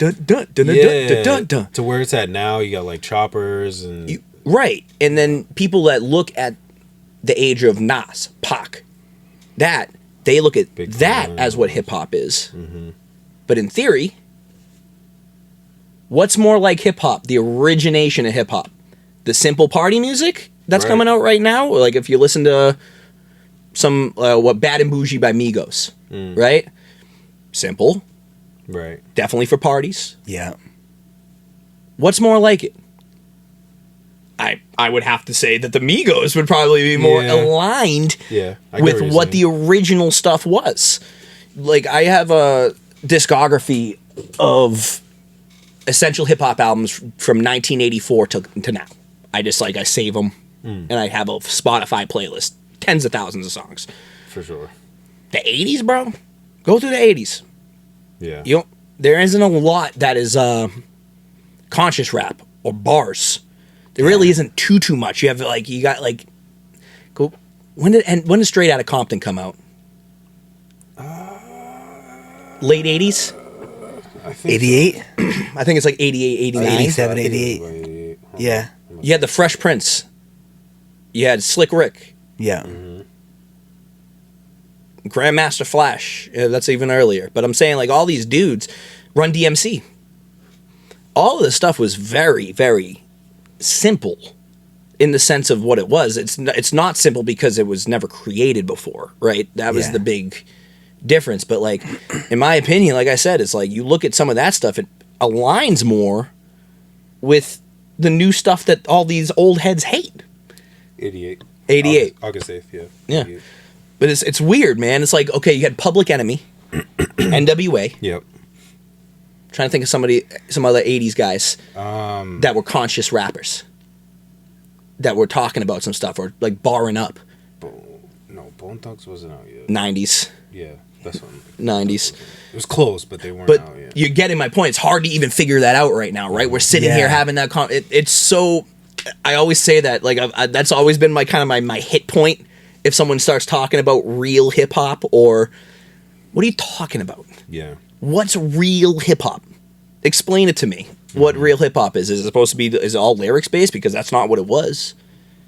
to where it's at now, you got like choppers and right. And then people that look at the age of Nas, Pac, that they look at Big that time. as what hip hop is. But in theory, what's more like hip hop? The origination of hip hop, the simple party music that's coming out right now. Like if you listen to some Bad and Bougie by Migos, right? Simple, right. Definitely for parties. Yeah. What's more like it? I would have to say that the Migos would probably be more aligned I get with you're what saying. the original stuff was. Like, I have a discography of essential hip hop albums from 1984 to now. I save them, and I have a Spotify playlist, tens of thousands of songs. For sure. The 80s, bro. Go through the 80s. Yeah. There isn't a lot that is conscious rap or bars. There really isn't too much. You have go. When did Straight Outta Compton come out? Late 80s. I think 88, I think it's like 88, 89. 87, so. 88. Wait, Yeah, You had the Fresh Prince. You had Slick Rick, yeah. Grandmaster Flash. Yeah, that's even earlier. But I'm saying, like, all these dudes, Run DMC. All of this stuff was very, very simple in the sense of what it was. It's not simple because it was never created before, right? That was Yeah. the big difference. But, like, in my opinion, like I said, it's like you look at some of that stuff, it aligns more with the new stuff that all these old heads hate. 88. 88. August 8th, yeah. Yeah. 88. But it's weird, man. It's like, okay, you had Public Enemy, NWA. Yep. Trying to think of some other 80s guys that were conscious rappers that were talking about some stuff or like barring up. No, Bone Thugs wasn't out yet. 90s. Yeah, that's one. 90s. It was close, but they weren't But out yet. you're getting my point. It's hard to even figure that out right now, right? We're sitting Yeah. here having that it's so... I always say that. Like, that's always been my hit point. If someone starts talking about real hip-hop or... What are you talking about? Yeah. What's real hip-hop? Explain it to me. What real hip-hop is. Is it supposed to be... Is it all lyrics-based? Because that's not what it was.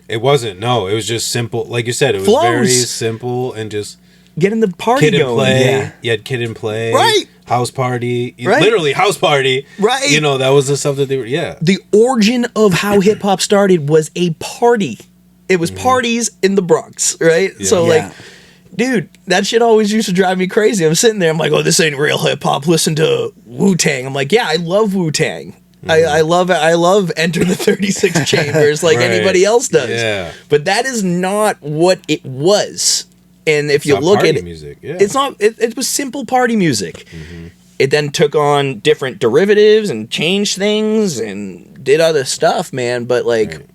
It wasn't. No, it was just simple. Like you said, it was Flows. very simple and just Getting the party kid and going. play. Yeah. You had kid and play. Right. House party. Right. Literally house party. Right. You know, that was the stuff that they were, yeah. The origin of how hip-hop started was a party. It was parties in the Bronx, right? So, Yeah. like, dude, that shit always used to drive me crazy. I'm sitting there, I'm like, oh, this ain't real hip-hop. Listen to Wu-Tang. I'm like, yeah, I love Wu-Tang. I love Enter the 36 Chambers like Right. anybody else does. Yeah. But that is not what it was. And if you not look party at it, music, yeah. it's not. It was simple party music. It then took on different derivatives and changed things and did other stuff, man. But like, Right.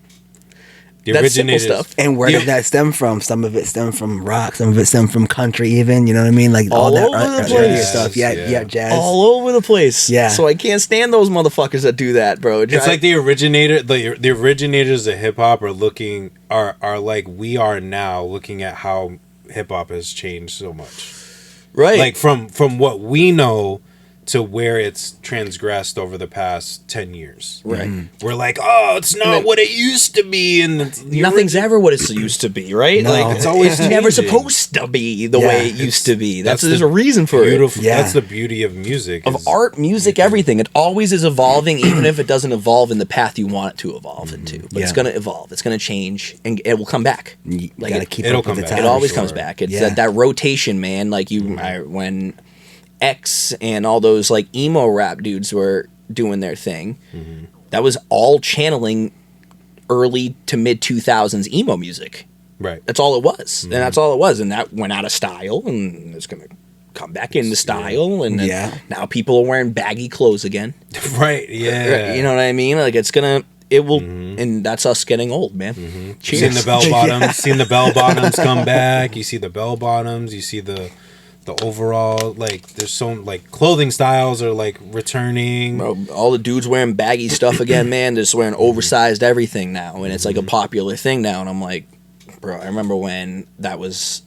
The that's simple originators. stuff. And where Yeah. did that stem from? Some of it stemmed from rock, some of it stemmed from country, even. You know what I mean? Like all All that over the earlier place. stuff. Yeah, Yeah. yeah, jazz. all over the place. Yeah. So I can't stand those motherfuckers that do that, bro. It's like the originators of hip hop are like we are now looking at how hip hop has changed so much. right. Like from what we know to where it's transgressed over the past 10 years. right. We're like, oh, it's not what it used to be, and Nothing's ever what it used to be, right? No. Like It's always never changing. supposed to be the Yeah. way it used to be. That's There's the a reason for it. beautiful. Yeah. That's the beauty of music. Of is- art, music, everything. It always is evolving, even if it doesn't evolve in the path you want it to evolve into. But it's Yeah. going to evolve. It's going to change, and it will come back. You Like gotta it- keep it'll up with come the back. time. It always sure. comes back. It's Yeah. that rotation, man. Like when X and all those like emo rap dudes were doing their thing, that was all channeling early to mid 2000s emo music. right. That's all it was, and that's all it was, and that went out of style, and it's gonna come back into style, and then Yeah. now people are wearing baggy clothes again. Right. Yeah. You know what I mean? Like it will, and that's us getting old, man. You've Cheers. seen the bell bottoms. Seen the bell bottoms come back. You see the bell bottoms. You see the overall, like, there's some like clothing styles are like returning. Bro, all the dudes wearing baggy stuff again, man. They're just wearing oversized everything now, and it's like a popular thing now. And I'm like, bro, I remember when that was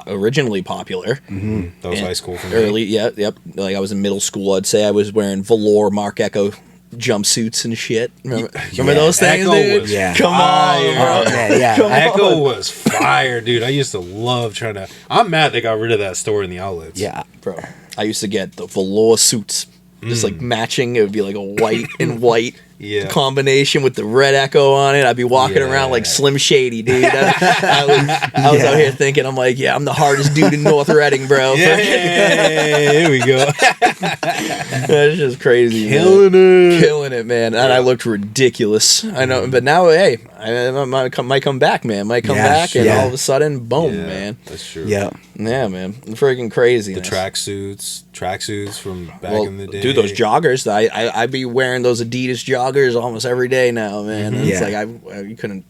originally popular. That was high school for me. Early, yep. Like I was in middle school. I'd say I was wearing velour Mark Echo jumpsuits and shit. Remember those things, Echo dude? was Yeah. Come on, fire. bro. Oh, man, yeah. Come Echo on. was fire, dude. I used to love trying to. I'm mad they got rid of that store in the outlets. Yeah. Bro, I used to get the velour suits, just like matching. It would be like a white and white Yeah. combination with the red echo on it. I'd be walking around like Slim Shady, dude. I was out here thinking, I'm like, I'm the hardest dude in North Reading, bro. Here we go. That's just crazy. Killing it, man. And I looked ridiculous. I know, but now, hey, I might come back, man. Might come back, and all of a sudden, boom, man. That's true. Yeah, man. Freaking crazy. The tracksuits from back in the day. Dude, those joggers. I be wearing those Adidas joggers almost every day now, man. And it's like you couldn't,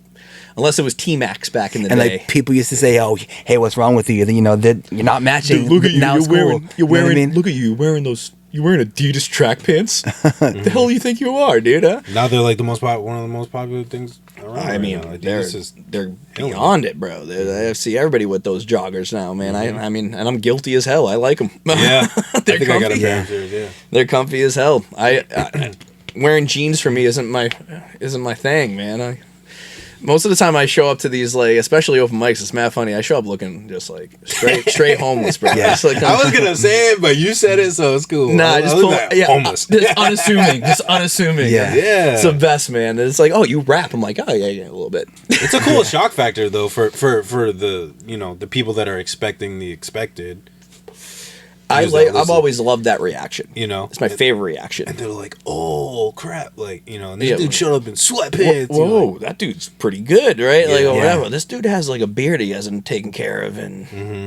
unless it was T-Max back in the day. And like people used to say, "Oh, hey, what's wrong with you? You know that you're not matching." Dude, look at you. Now it's cool. You're wearing. You know what I mean? Look at you. Wearing those. You wearing Adidas track pants? The hell you think you are, dude? Huh? Now they're like one of the most popular things around. I mean, now. they're beyond it, bro. I see everybody with those joggers now, man. I mean, and I'm guilty as hell. I like them. Yeah, I think comfy. I got a pair of theirs. Yeah, they're comfy as hell. I wearing jeans for me isn't my thing, man. Most of the time I show up to these, like, especially open mics, it's mad funny. I show up looking just like straight homeless, bro. Yeah. Like, I was gonna say it, but you said it, so it's cool. Nah, just pull, homeless. Just unassuming. Yeah. It's the best, man. It's like, oh, you rap. I'm like, oh yeah, a little bit. It's a cool shock factor though for the the people that are expecting the expected. I've always loved that reaction. It's my favorite reaction. And they're like, "Oh crap!" Like and this dude showed up in sweatpants. Whoa, that dude's pretty good, right? Yeah. Like, whatever. This dude has like a beard he hasn't taken care of in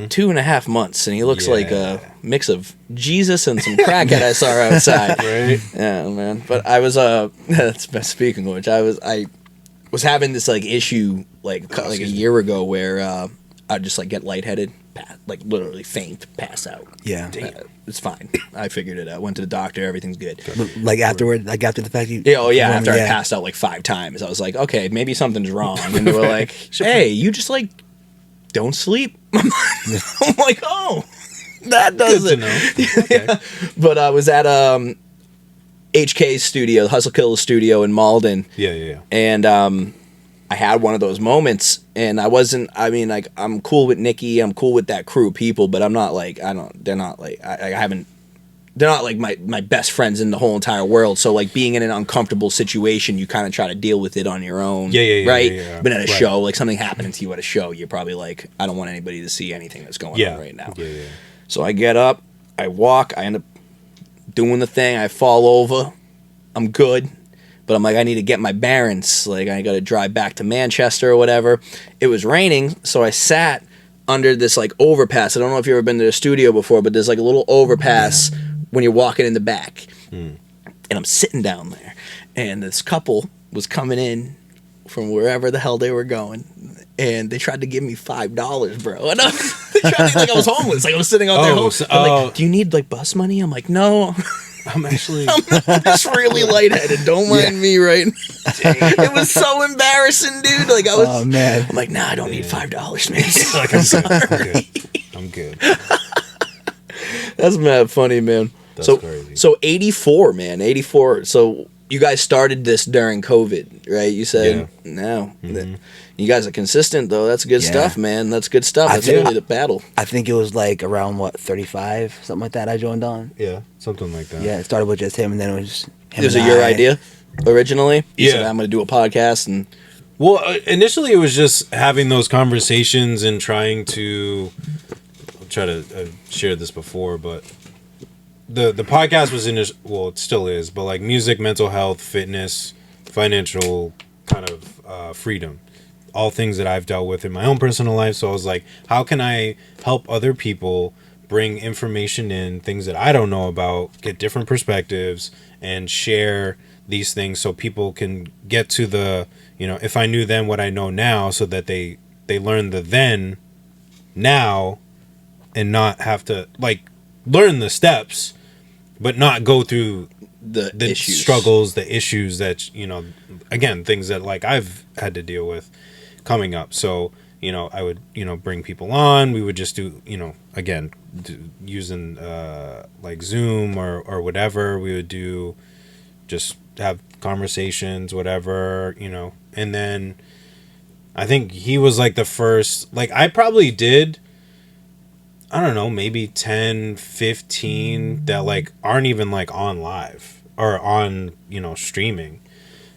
2.5 months, and he looks like a mix of Jesus and some crackhead I saw outside. Right? Yeah, man. But I was speaking of which, I was having this like issue like a year ago where I'd just like get lightheaded. Like literally faint, pass out. Yeah, it's fine. I figured it out. Went to the doctor. Everything's good. Like afterward, like after the fact, you. After I passed out like 5 times, I was like, okay, maybe something's wrong. And they were like, hey, you just like don't sleep. I'm like, oh, that does it. Okay. But I was at HK's studio, Hustle Killer studio in Malden. Yeah. And I had one of those moments, and I'm cool with Nikki, I'm cool with that crew of people, but I'm not like, they're not like my best friends in the whole entire world. So like being in an uncomfortable situation, you kind of try to deal with it on your own. Right? Yeah. But at a show, like something happening to you at a show, you're probably like, I don't want anybody to see anything that's going on right now. Yeah. So I get up, I walk, I end up doing the thing, I fall over, I'm good. But I'm like, I need to get my bearings. Like, I got to drive back to Manchester or whatever. It was raining, so I sat under this, like, overpass. I don't know if you've ever been to the studio before, but there's, like, a little overpass when you're walking in the back. And I'm sitting down there. And this couple was coming in from wherever the hell they were going. And they tried to give me $5, bro. And they tried to, like, I was homeless. Like, I was sitting out there home. Like, do you need, like, bus money? I'm like, no. I'm actually... I'm just really lightheaded. Don't mind me right now. It was so embarrassing, dude. Like, I was... Oh, man. I'm like, nah, I don't need $5, man. Like, I'm sorry. I'm good. That's mad funny, man. That's crazy. So 84, man. 84. So you guys started this during COVID, right? You said no. You guys are consistent, though. That's good stuff, man. That's good stuff. That's really the battle. I think it was like around 35, something like that. I joined on. Yeah, something like that. Yeah, it started with just him, and then it was just him. It was your idea originally. You said, Yeah. I'm going to do a podcast, and Well, initially it was just having those conversations and trying to... I'll try to... I've shared this before, but... The podcast was it still is, but like music, mental health, fitness, financial kind of freedom. All things that I've dealt with in my own personal life. So I was like, how can I help other people bring information in, things that I don't know about, get different perspectives, and share these things so people can get to the, if I knew then what I know now, so that they learn the then, now, and not have to, like, learn the steps, but not go through the issues. struggles, the issues that, again, things that, like, I've had to deal with coming up. So, I would, bring people on. We would just do, again, using like Zoom or whatever. We would do, just have conversations, whatever, And then I think he was like the first, like I probably did, I don't know, maybe 10, 15 that like aren't even like on live or on, streaming.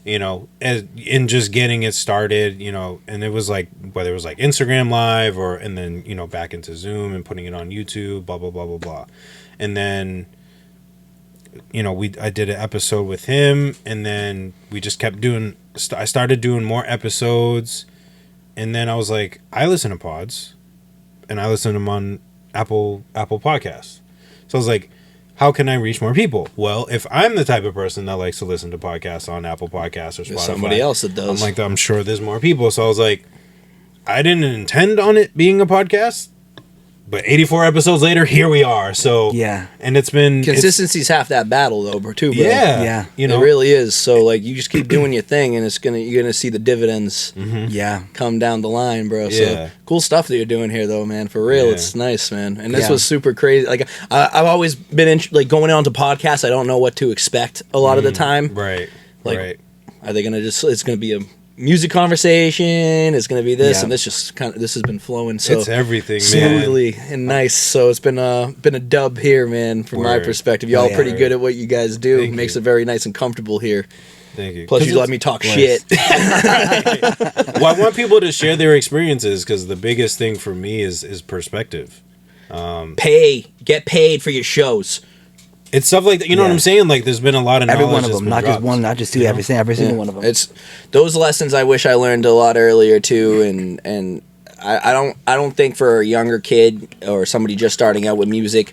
you know, in just getting it started, you know, and it was like, whether it was like Instagram Live and then, you know, back into Zoom and putting it on YouTube, blah, blah, blah, blah, blah. And then, you know, I did an episode with him, and then we just kept I started doing more episodes, and then I was like, I listen to pods, and I listen to them on Apple Podcasts. So I was like, how can I reach more people? Well, if I'm the type of person that likes to listen to podcasts on Apple Podcasts or Spotify, There's somebody else that does. I'm sure there's more people. So I was like, I didn't intend on it being a podcast, but 84 episodes later, here we are. So Yeah. and it's been Consistency's half that battle, though, too, bro. Yeah. you know, It really is. So, like, you just keep doing your thing, and you're gonna see the dividends Yeah. come down the line, bro. So Yeah. cool stuff that you're doing here, though, man. For real, Yeah. it's nice, man. And this Yeah. was super crazy. Like, I've always been like going on to podcasts. I don't know what to expect a lot of the time. right, Like, right. Are they gonna it's gonna be a music conversation? It's gonna be this, Yeah. and this has been flowing so It's everything, man. smoothly and nice. So it's been a dub here, man. From my Word. perspective, y'all Yeah. pretty good at what you guys do. Thank Makes you. it very nice and comfortable here. Thank you. Plus, 'Cause you let it's- me talk shit. Well, I want people to share their experiences, because the biggest thing for me is perspective. Get paid for your shows. It's stuff like that. You know what I'm saying? Like, there's been a lot of Every knowledge one of that's them, been not just dropped. one, not just two. Every single one of them. It's those lessons I wish I learned a lot earlier too, and I don't think for a younger kid or somebody just starting out with music,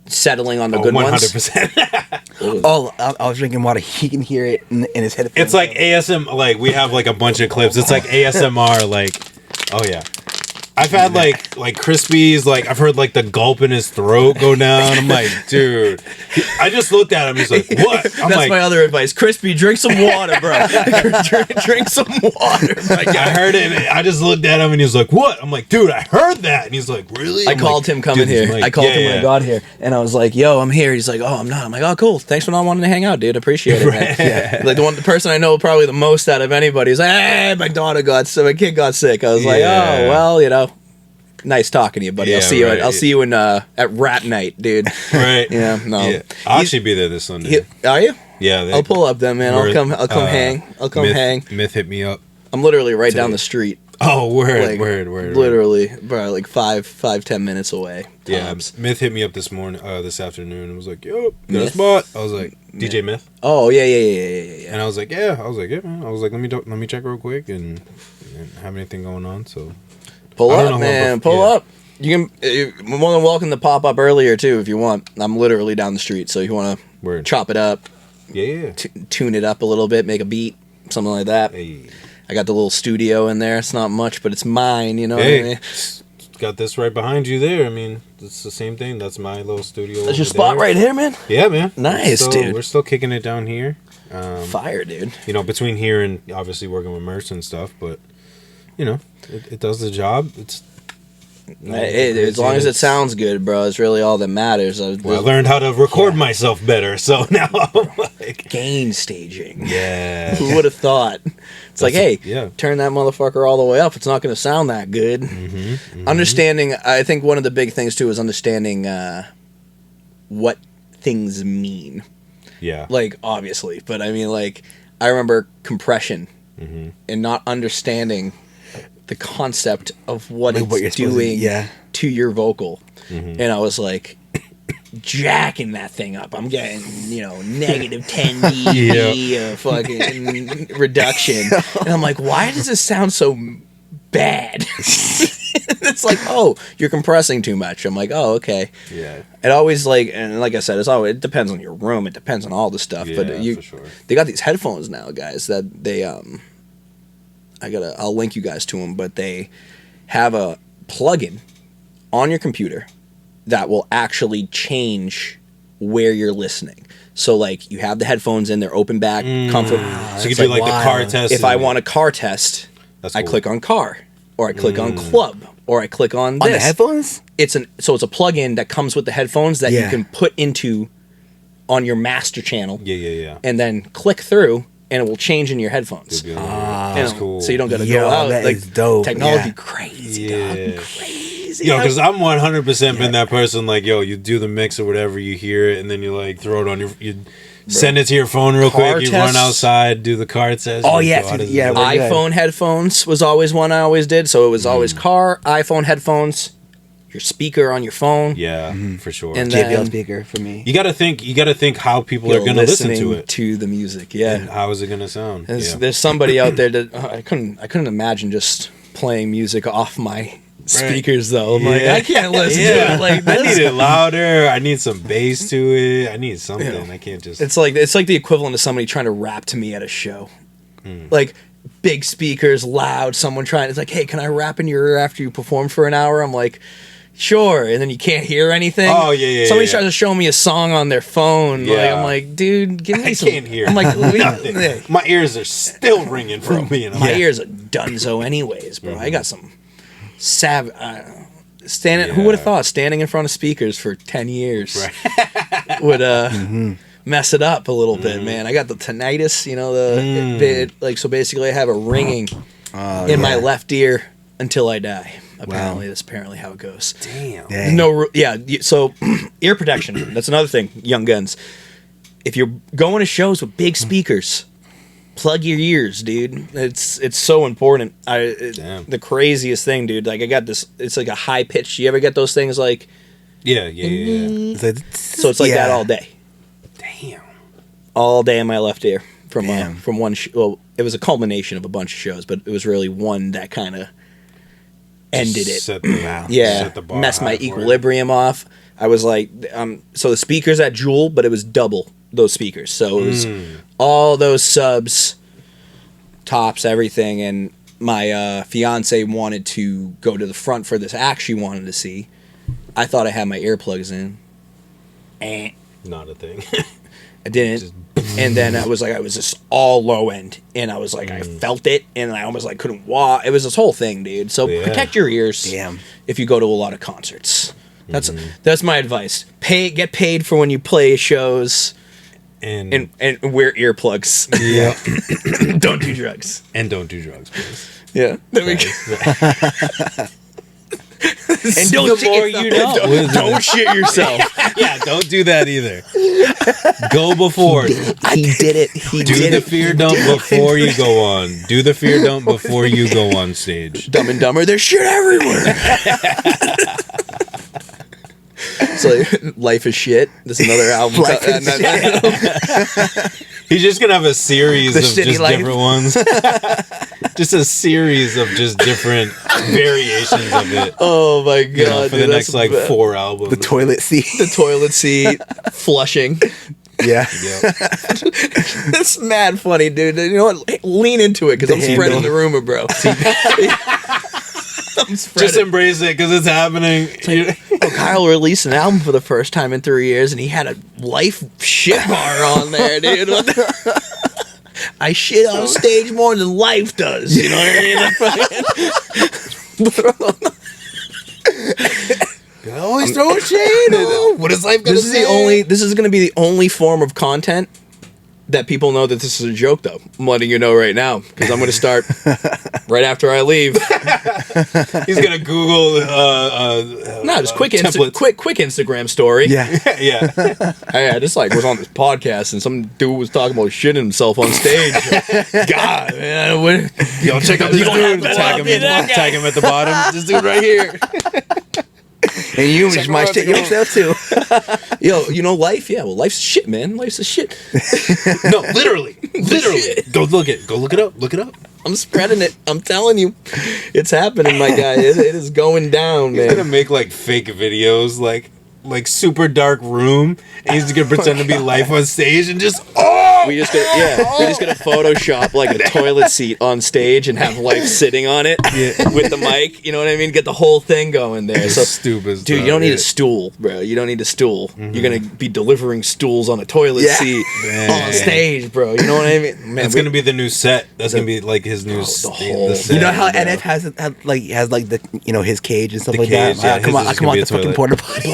settling on the good ones. 100%. Oh, I was drinking water. He can hear it in his headphones. It's like ASM. Like, we have like a bunch of clips. It's like ASMR. Like, oh yeah. I've had like Crispy's, like, I've heard like the gulp in his throat go down. I'm like, dude. I just looked at him. He's like, what? I'm That's like, my other advice. Crispy, drink some water, bro. drink some water. My I guy. heard it. I just looked at him and he was like, what? I'm like, dude, I heard that. And he's like, really? I I'm called like, him coming dude, he's here. like, I called yeah, him when I yeah. got here, and I was like, "Yo, I'm here." He's like, "Oh, I'm not." I'm like, "Oh, cool. Thanks for not wanting to hang out, dude. Appreciate it." Man. Yeah. Like the person I know probably the most out of anybody is like, "Hey, my kid got sick." I was like, Yeah. "Oh, well, you know, nice talking to you, buddy. Yeah, I'll see you. right. I'll see you in at rat night, dude." Right. Yeah, no. Yeah. I'll actually be there this Sunday. Are you? Yeah. I'll pull up then, man. I'll come hang. I'll come hang. Myth hit me up. I'm literally right down the street. Oh, word, Like, word. Literally, bro, like 5-10 minutes away. Yeah, tops. Myth hit me up this afternoon, and was like, "Yo, got a Myth? spot." I was like, "DJ Myth," Oh yeah. and I was like, "Yeah." I was like, "Yeah, man." I was like, "Let me check real quick and have anything going on." So Pull I don't know up, who I'm man. bef- Pull yeah. up. You're more than welcome to pop up earlier too if you want. I'm literally down the street, so if you want to Word. chop it up, Yeah. tune it up a little bit, make a beat, something like that. Hey. I got the little studio in there. It's not much, but it's mine. You know what I Hey. mean? Got this right behind you there. I mean, it's the same thing. That's my little studio. That's your over spot there. right here, man. Yeah, man. Nice, dude. We're still kicking it down here. Fire, dude. You know, between here and obviously working with merch and stuff, but you know, it does the job. It's As long as it sounds good, bro, it's really all that matters. I learned how to record myself better, so now I'm like, Gain staging. yeah. Who would have thought? It's like, hey, yeah. turn that motherfucker all the way up. It's not going to sound that good. Understanding, I think one of the big things too is understanding what things mean. Yeah. Like, obviously, but I mean, like, I remember compression and not understanding the concept of what Like what you're it's supposed to- doing yeah. to your vocal. And I was like, jacking that thing up. I'm getting, negative 10 dB of fucking reduction. And I'm like, why does this sound so bad? It's like, oh, you're compressing too much. I'm like, oh, okay. Yeah. It always and like I said, it depends on your room. It depends on all the stuff. Yeah, But for sure. they got these headphones now, guys, that they I'll link you guys to them, but they have a plugin on your computer that will actually change where you're listening. So like you have the headphones in, they're open back, comfort. So you can do like the car wild. test. If I want a car test, That's I cool. click on car, or I click on club, or I click on this. On the headphones? It's a plugin that comes with the headphones that you Yeah. can put into on your master channel, Yeah. and then click through, and it will change in your headphones. Good deal. You That's know, cool. So you don't got to Yo, go out. that Like is dope. technology, Yeah. crazy, Yeah. dog, crazy. Yo, because I'm 100% been that person. Like, yo, you do the mix or whatever, you hear it, and then you like throw it on you Send it to your phone real Car quick. You run tests. outside, do the car test. Oh, you yeah, go out of the yeah, door. well, iPhone headphones was always one I always did. So it was always Mm. car, iPhone headphones, your speaker on your phone. Yeah, for sure. And JBL then speaker for me. you got to think how people are you're going to listen listening to it. to the music. Yeah. And how is it going to sound? There's somebody out there that I couldn't imagine just playing music off my speakers though. I'm like, I can't listen to it like I need this. it louder. I need some bass to it. I need something. I can't just. It's like the equivalent of somebody trying to rap to me at a show. Hmm. Like big speakers, loud, someone trying it's like, "Hey, can I rap in your ear after you perform for an hour?" I'm like, "Sure." And then you can't hear anything. Oh, yeah. Somebody tries to show me a song on their phone. Like, Yeah. I'm like, "Dude, give me I some." can't hear. I'm like, Nothing. My ears are still ringing from being. My ears are dunzo anyways, bro. I got some standing. Who would have thought standing in front of speakers for 10 years would mess it up a little bit, man. I got the tinnitus, you know, so basically I have a ringing in my left ear until I die. Apparently, that's apparently how it goes. Damn. So ear protection. That's another thing, young guns. If you're going to shows with big speakers, plug your ears, dude. It's so important. The craziest thing, dude. Like I got this. It's like a high pitch. You ever get those things like? Yeah. So it's like that all day. Damn. All day in my left ear from one. Well, it was a culmination of a bunch of shows, but it was really one that kind of ended it. Set the, set the bar messed my high for it. equilibrium off. I was like, so the speakers at Jewel, but it was double those speakers. So it was all those subs, tops, everything. And my fiance wanted to go to the front for this act she wanted to see. I thought I had my earplugs in. Not a thing. I didn't. And then I was just all low end. And I was like, I felt it. And I almost like couldn't walk. It was this whole thing, dude. So protect your ears if you go to a lot of concerts. That's my advice. Get paid for when you play shows and wear earplugs. Yeah. Don't do drugs. And don't do drugs, please. Yeah. There we go. And don't The shit more yourself. you know. Don't shit yourself. Yeah, don't do that either. Go before. He did it. He Do did the it. fear dump before you go on. Do the fear dump before you go on stage. Dumb and Dumber, there's shit everywhere. So, Life is Shit. This is another album. He's just gonna have a series The of Shitty just Life. different ones. Just a series of just different variations of it. Oh my god! You know, for the dude, next that's like 4 albums. The toilet seat. the toilet seat, flushing. Yeah. Yep. That's mad funny, dude. You know what? Lean into it because I'm handle. spreading the rumor, bro. I'm Just spreading. embrace it because it's happening. Kyle released an album for the first time in 3 years, and he had a Life shit bar on there, dude. What the- I shit on stage more than Life does. You know what I mean? Always throw shade. What is life gonna say? This is going to be the only form of content that people know that this is a joke, though. I'm letting you know right now because I'm going to start right after I leave. He's gonna Google. No, just quick templates. quick Instagram story. Yeah. Yeah. I just like was on this podcast and some dude was talking about shitting himself on stage. God, man, Yo, check out this You gonna have dude. to Tag him, tag him at the bottom. This dude right here. And you just might shit yourself too. Yo, you know Life? Yeah, well, life's shit, man. Life's a shit. No, literally. Go look it up. Look it up. I'm spreading it. I'm telling you, it's happening, my guy. It is going down, He's gonna man. make like fake videos, like super dark room, and he's gonna pretend to be Life on stage and just We just gonna Photoshop like a toilet seat on stage and have Life sitting on it with the mic. You know what I mean? Get the whole thing going there. So stupid. dude, you don't need a stool, bro. You don't need a stool. You're gonna be delivering stools on a toilet seat on stage, bro. You know what I mean? Man, That's gonna be the new set. That's gonna be like his new whole- set. You know how bro. NF has the his cage and stuff The like cage, that. yeah, Come his on, is come gonna on, be the a fucking toilet. porta potty.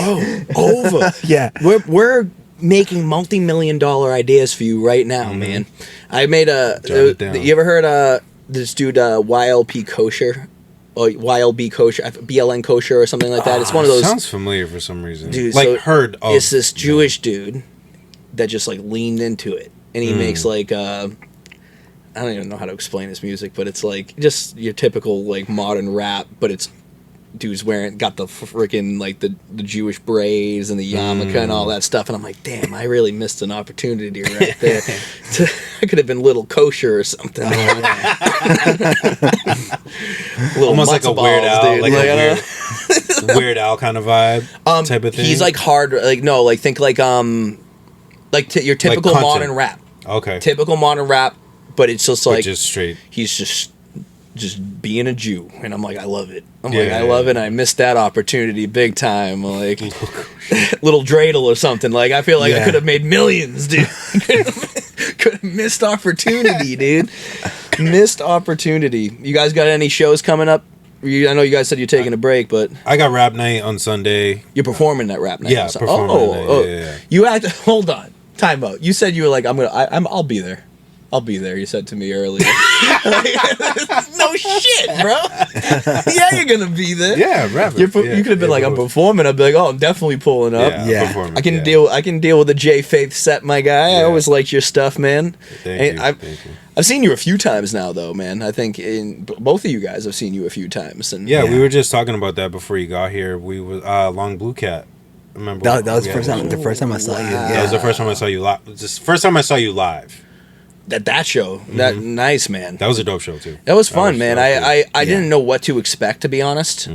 over. Yeah. We're making multi-million-dollar ideas for you right now, man. I made it down. you ever heard this dude YLP Kosher? Or YLB Kosher, BLN Kosher or something like that. It's one of those Sounds familiar for some reason. dudes. Like so heard of. It's this Jewish dude. that just like leaned into it, and he makes like I don't even know how to explain his music, but it's like just your typical like modern rap, but it's dude's got the freaking like the Jewish braids and the yarmulke and all that stuff, and I'm like, damn, I really missed an opportunity right there. I could have been Little Kosher or something. Almost like a Weird Al, dude. like a Weird Al kind of vibe type of thing. He's like hard, like no, like think like your typical content. modern rap. Okay. Typical modern rap, but it's just like just straight. He's just being a Jew, and I'm like, I love it. I Yeah. love it. I missed that opportunity big time. Like little dreidel or something. Like I feel like I could have made millions, dude. Could have missed opportunity, dude. Missed opportunity. You guys got any shows coming up? I know you guys said you're taking a break, but I got rap night on Sunday. you're performing that rap night. Yeah, on performing that night. Yeah. You hold on. Time out. You said you were like, I'll be there. I'll be there, you said to me earlier. No shit, bro. Yeah, you're gonna be there. Yeah, rap. You could have been like, I'm performing. I'd be like, oh, I'm definitely pulling up. Yeah. performing, I can deal with the J Faith set, my guy. I always liked your stuff, man. Thank you. I've seen you a few times now, though, man. I think both of you guys have seen you a few times. And Yeah, we were just talking about that before you got here. We was Long Blue Cat. Remember That was the first time. The first time I saw you. Wow. Yeah. That was the first time I saw you live. Just first time I saw you live. that show, that nice, man. That was a dope show too. That was fun, man. so I didn't know what to expect, to be honest.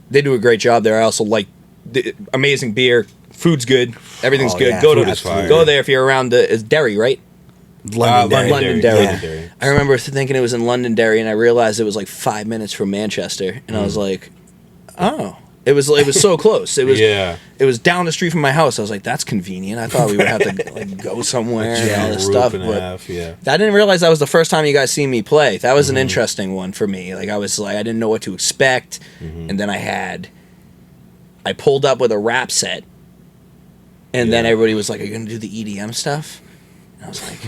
They do a great job there. I also like the amazing beer. Food's good. Everything's Oh, good. yeah, Go food to is fire. go there if you're around it's Derry, right? Londonderry. Yeah. I remember thinking it was in Londonderry, and I realized it was like 5 minutes from Manchester, and I was like, oh. It was so close. It was It was down the street from my house. I was like, that's convenient. I thought we would have to like go somewhere and all this stuff. But I didn't realize that was the first time you guys seen me play. That was an interesting one for me. Like I didn't know what to expect, and then I pulled up with a rap set, and then everybody was like, "Are you gonna do the EDM stuff?" And I was like,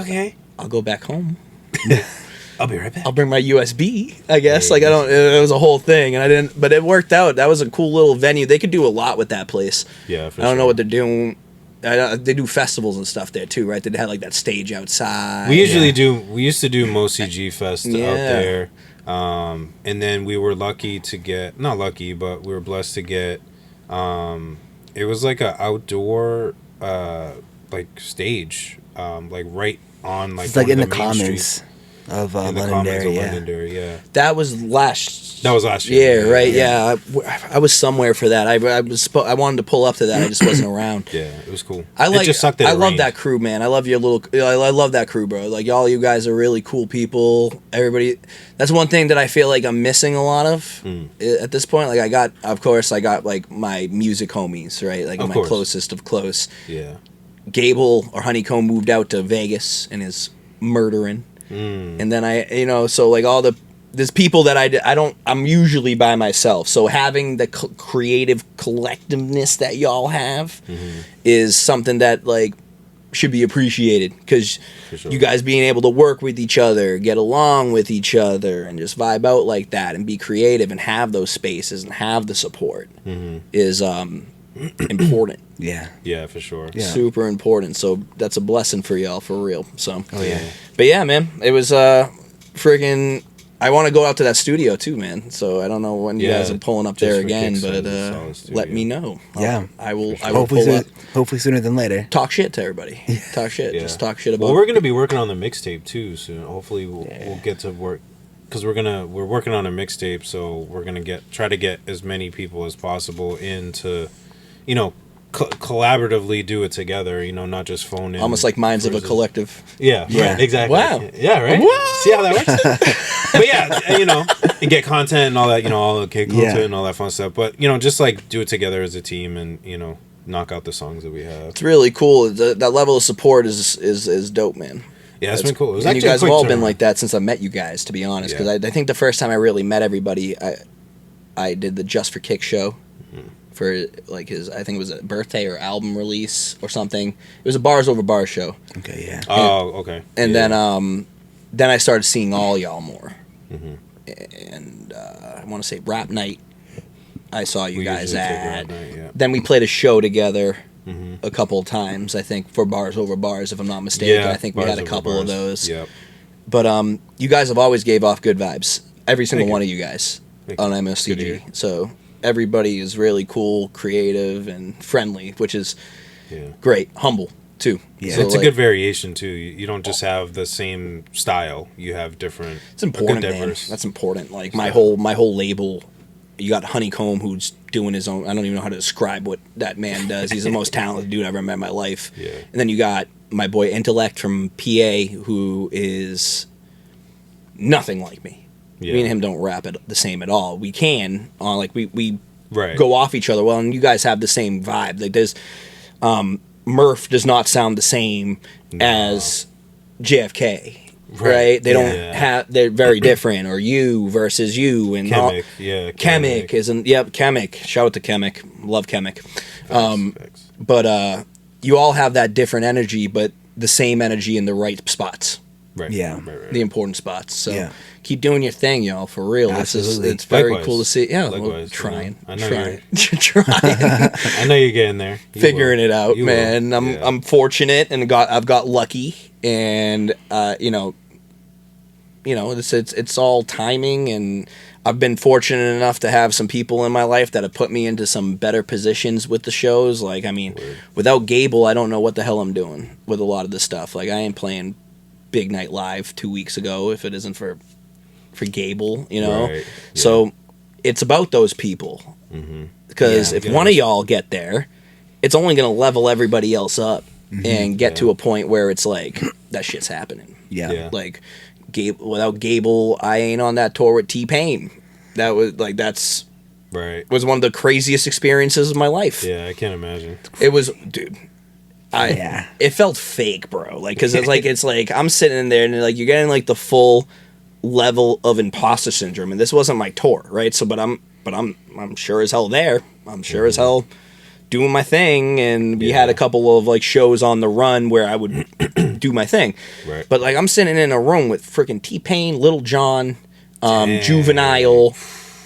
Okay. "I'll go back home. I'll be right back. I'll bring my USB, I guess." Like it was a whole thing, and I didn't, but it worked out. That was a cool little venue. They could do a lot with that place. Yeah, for I don't know what they're doing. They do festivals and stuff there too, right? They had like that stage outside. We usually do. We used to do MOCG Fest out Yeah. there, and then we were lucky to get not lucky, but we were blessed to get. It was like a outdoor like stage, like right on like It's like one in of the main comments streets. of In the comments Londonderry. of Yeah. Londonderry, yeah. That was last. That was last year. Yeah, right. Yeah, I was somewhere for that. I wanted to pull up to that. I just wasn't around. Yeah, it was cool. It just sucked that I it love rained. that crew, man. I love your little. I love that crew, bro. Like all you guys are really cool people. Everybody. That's one thing that I feel like I'm missing a lot of at this point. Like I got like my music homies, right? Like my closest of close. Yeah. Gable or Honeycomb moved out to Vegas and is murdering. And then so like there's people that I'm usually by myself. So having the creative collectiveness that y'all have is something that like should be appreciated, because you guys being able to work with each other, get along with each other, and just vibe out like that and be creative and have those spaces and have the support is important. Yeah, for sure. Yeah. Super important. So that's a blessing for y'all, for real. So yeah. But yeah, man, it was friggin' I want to go out to that studio too, man. So I don't know when you guys are pulling up there for again, kicks, but it's a solid studio. let me know. Yeah. I will Hopefully, pull up. hopefully sooner than later. Talk shit to everybody. Talk shit. Yeah. Just talk shit about. Well, we're gonna be working on the mixtape too soon. Hopefully, we'll get to work because we're working on a mixtape. So we're gonna try to get as many people as possible in to, collaboratively do it together. Not just phone in. Almost like minds of a cruises. collective. Yeah. Yeah. Right, exactly. Wow. Yeah. Right. Wow. See how that works? But yeah, and get content and all that. All the content and all that fun stuff. But just like do it together as a team and knock out the songs that we have. It's really cool. That level of support is dope, man. Yeah, it's been cool. It was And you actually a guys have quick all been turnaround. like that since I met you guys, to be honest. Because Yeah. I think the first time I really met everybody, I did the Just for Kick show for like I think it was a birthday or album release or something. It was a Bars Over Bars show. Okay, yeah. Oh, okay. And Yeah. then I started seeing all y'all more. And I want to say Rap Night, I saw you We guys usually take at. Rap Night, yeah. Then we played a show together a couple of times, I think, for Bars Over Bars, if I'm not mistaken. I think we had a couple of those. Yep. But you guys have always gave off good vibes. Every single Thank one you. of you guys Thank on you. Good to hear. MOCG. So everybody is really cool, creative, and friendly, which is great. Humble, too. Yeah. So, It's a like, good variation too. You don't just have the same style. You have different. It's important, good man. diverse. That's important. Like my whole label. You got Honeycomb, who's doing his own. I don't even know how to describe what that man does. He's the most talented dude I've ever met in my life. Yeah. And then you got my boy Intellect from PA, who is nothing like me. Yeah. Me and him don't rap it the same at all. We can on like we Right. go off each other well, and you guys have the same vibe. Like there's Murph does not sound the same as JFK. Right? They don't have. They're very different. Or you versus you and Chemic, yeah. Chemic isn't. Yep, Chemic. Shout out to Chemic. Love Chemic. Facts. But you all have that different energy, but the same energy in the right spots, Right. Yeah. Right. the important spots. So Yeah. keep doing your thing, y'all. For real, Absolutely. it's very Likewise. cool to see. Yeah, well, Likewise, trying, I know trying, trying, I know you're getting there. You figuring will. it out, You man. will. I'm fortunate and I've got lucky, and it's all timing, and I've been fortunate enough to have some people in my life that have put me into some better positions with the shows. Like, I mean, without Gable, I don't know what the hell I'm doing with a lot of this stuff. Like, I ain't playing Big Night Live 2 weeks ago if it isn't for Gable, you know? Right, yeah. So it's about those people. Because if one of y'all get there, it's only going to level everybody else up and get to a point where it's like, that shit's happening. Yeah. Like, without Gable, I ain't on that tour with T-Pain. That was like Right. was one of the craziest experiences of my life. Yeah, I can't imagine. It was, dude. It felt fake, bro. Like, because it's like I'm sitting in there and like you're getting like the full level of imposter syndrome, and this wasn't my tour, right? So, but I'm sure as hell there. I'm sure as hell doing my thing, and we had a couple of like shows on the run where I would do my thing. Right. But like I'm sitting in a room with freaking T-Pain, Little John, Juvenile,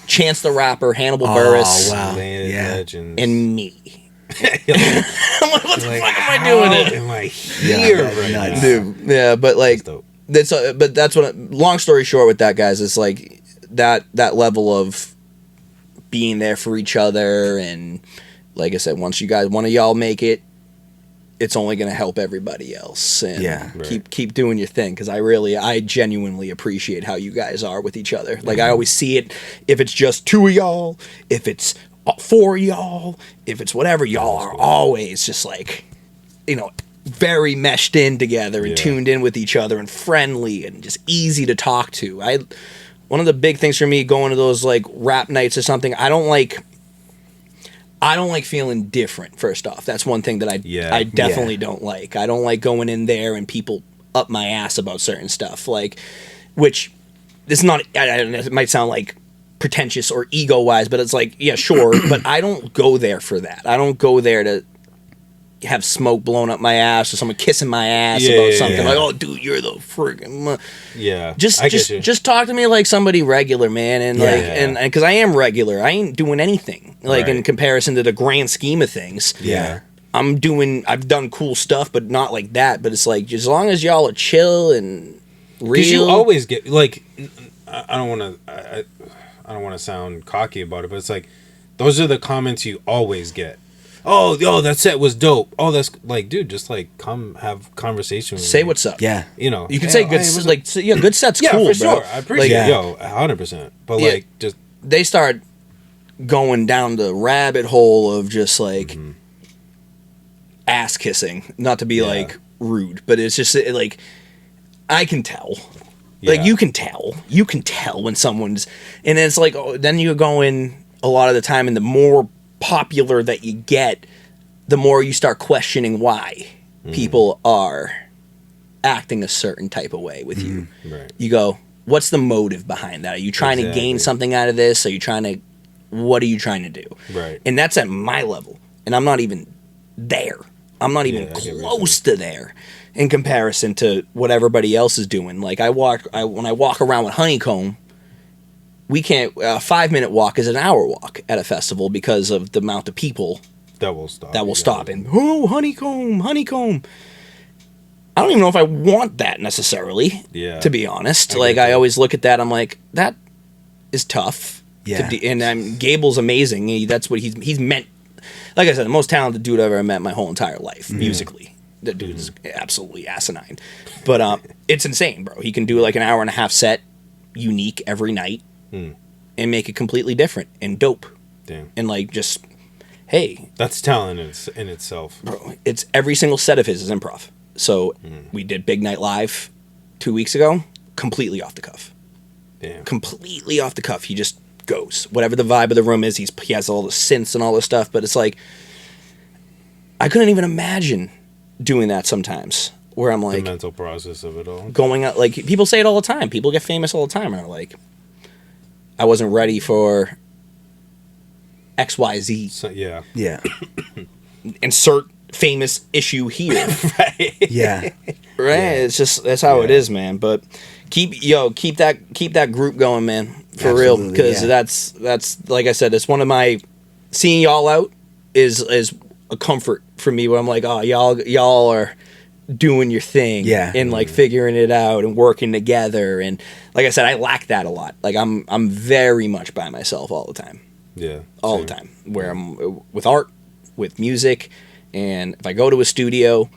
Chance the Rapper, Hannibal Buress, wow. Legends. and me. I'm like, what the fuck am I doing it? Am I here right nuts. now? Dude, yeah, but like That's dope. that's what. Long story short, with that, guys, it's like that level of being there for each other, and like I said, once one of y'all make it, it's only going to help everybody else. And keep doing your thing, because I genuinely appreciate how you guys are with each other. Like I always see it, if it's just two of y'all, if it's four of y'all, if it's whatever, y'all are always just like, very meshed in together and tuned in with each other and friendly and just easy to talk to. One of the big things for me going to those like rap nights or something, I don't like feeling different. First off, that's one thing that I definitely don't like. I don't like going in there and people up my ass about certain stuff, like, which it's not. It might sound like pretentious or ego wise, but it's like, yeah, sure, but I don't go there for that. I don't go there to have smoke blown up my ass or someone kissing my ass about something like, oh dude, you're the friggin' just talk to me like somebody regular, man, and and because I am regular, I ain't doing anything like in comparison to the grand scheme of things. I've done cool stuff, but not like that. But it's like, as long as y'all are chill and real. Because you always get like, I don't want to sound cocky about it, but it's like those are the comments you always get. Oh, that set was dope. Oh, that's like, dude, just like come have conversation with Say me. what's up. Yeah. You can say good, good set's cool, for bro. sure. I appreciate Like, 100%. But like, just they start going down the rabbit hole of just like ass kissing. Not to be like rude, but it's just like I can tell. Like you can tell when someone's, and it's like, then you're going a lot of the time, and the more popular that you get, the more you start questioning why people are acting a certain type of way with you. Right. You go, what's the motive behind that? Are you trying to gain something out of this? What are you trying to do? Right. And that's at my level, and I'm not even there. I'm not even close to there in comparison to what everybody else is doing. Like when I walk around with Honeycomb, we can't. A 5-minute walk is an hour walk at a festival because of the amount of people That will stop. That will stop. And, oh, honeycomb. I don't even know if I want that necessarily, to be honest. I always look at that, I'm like, that is tough. Yeah. And Gable's amazing. That's what he's meant. Like I said, the most talented dude I've ever met my whole entire life, musically. That dude is absolutely asinine. But it's insane, bro. He can do like an hour and a half set, unique every night, and make it completely different and dope. Damn. And like just, hey. That's talent in itself. Bro, it's every single set of his is improv. So we did Big Night Live 2 weeks ago, completely off the cuff. Damn. Completely off the cuff. He just goes. Whatever the vibe of the room is, he has all the synths and all this stuff, but it's like, I couldn't even imagine doing that sometimes, where I'm like... The mental process of it all. Going out, like, people say it all the time. People get famous all the time, and are like, I wasn't ready for XYZ. So, yeah. Yeah. Insert famous issue here. Right. Yeah. Right? Yeah. It's just, that's how it is, man. But keep that group going, man. For Absolutely, real. Because yeah. that's, like I said, it's one of my, seeing y'all out is a comfort for me, where I'm like, oh, y'all are doing your thing. Yeah. And like figuring it out and working together. And like I said, I lack that a lot. Like I'm very much by myself all the time. Yeah. All the time. Where I'm with art, with music, and if I go to a studio,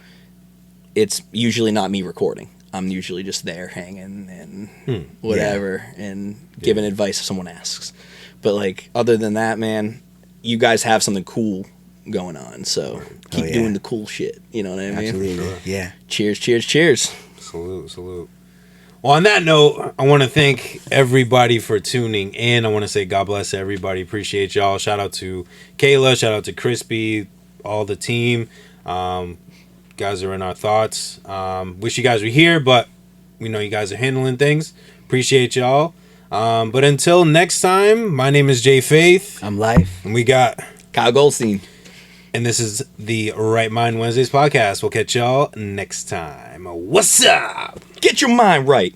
it's usually not me recording. I'm usually just there hanging and whatever and giving advice if someone asks. But like, other than that, man, you guys have something cool going on, so keep doing the cool shit. You know what I mean? Absolutely. Sure. Yeah. Cheers. Salute. Well, on that note, I want to thank everybody for tuning in. I want to say God bless everybody. Appreciate y'all. Shout out to Kayla. Shout out to Crispy. All the team. Guys are in our thoughts. Wish you guys were here, but we know you guys are handling things. Appreciate y'all. But until next time, my name is Jay Faith. I'm L.Y.F E. And we got Kyle Goldstein. And this is the Right Mind Wednesdays podcast. We'll catch y'all next time. What's up? Get your mind right.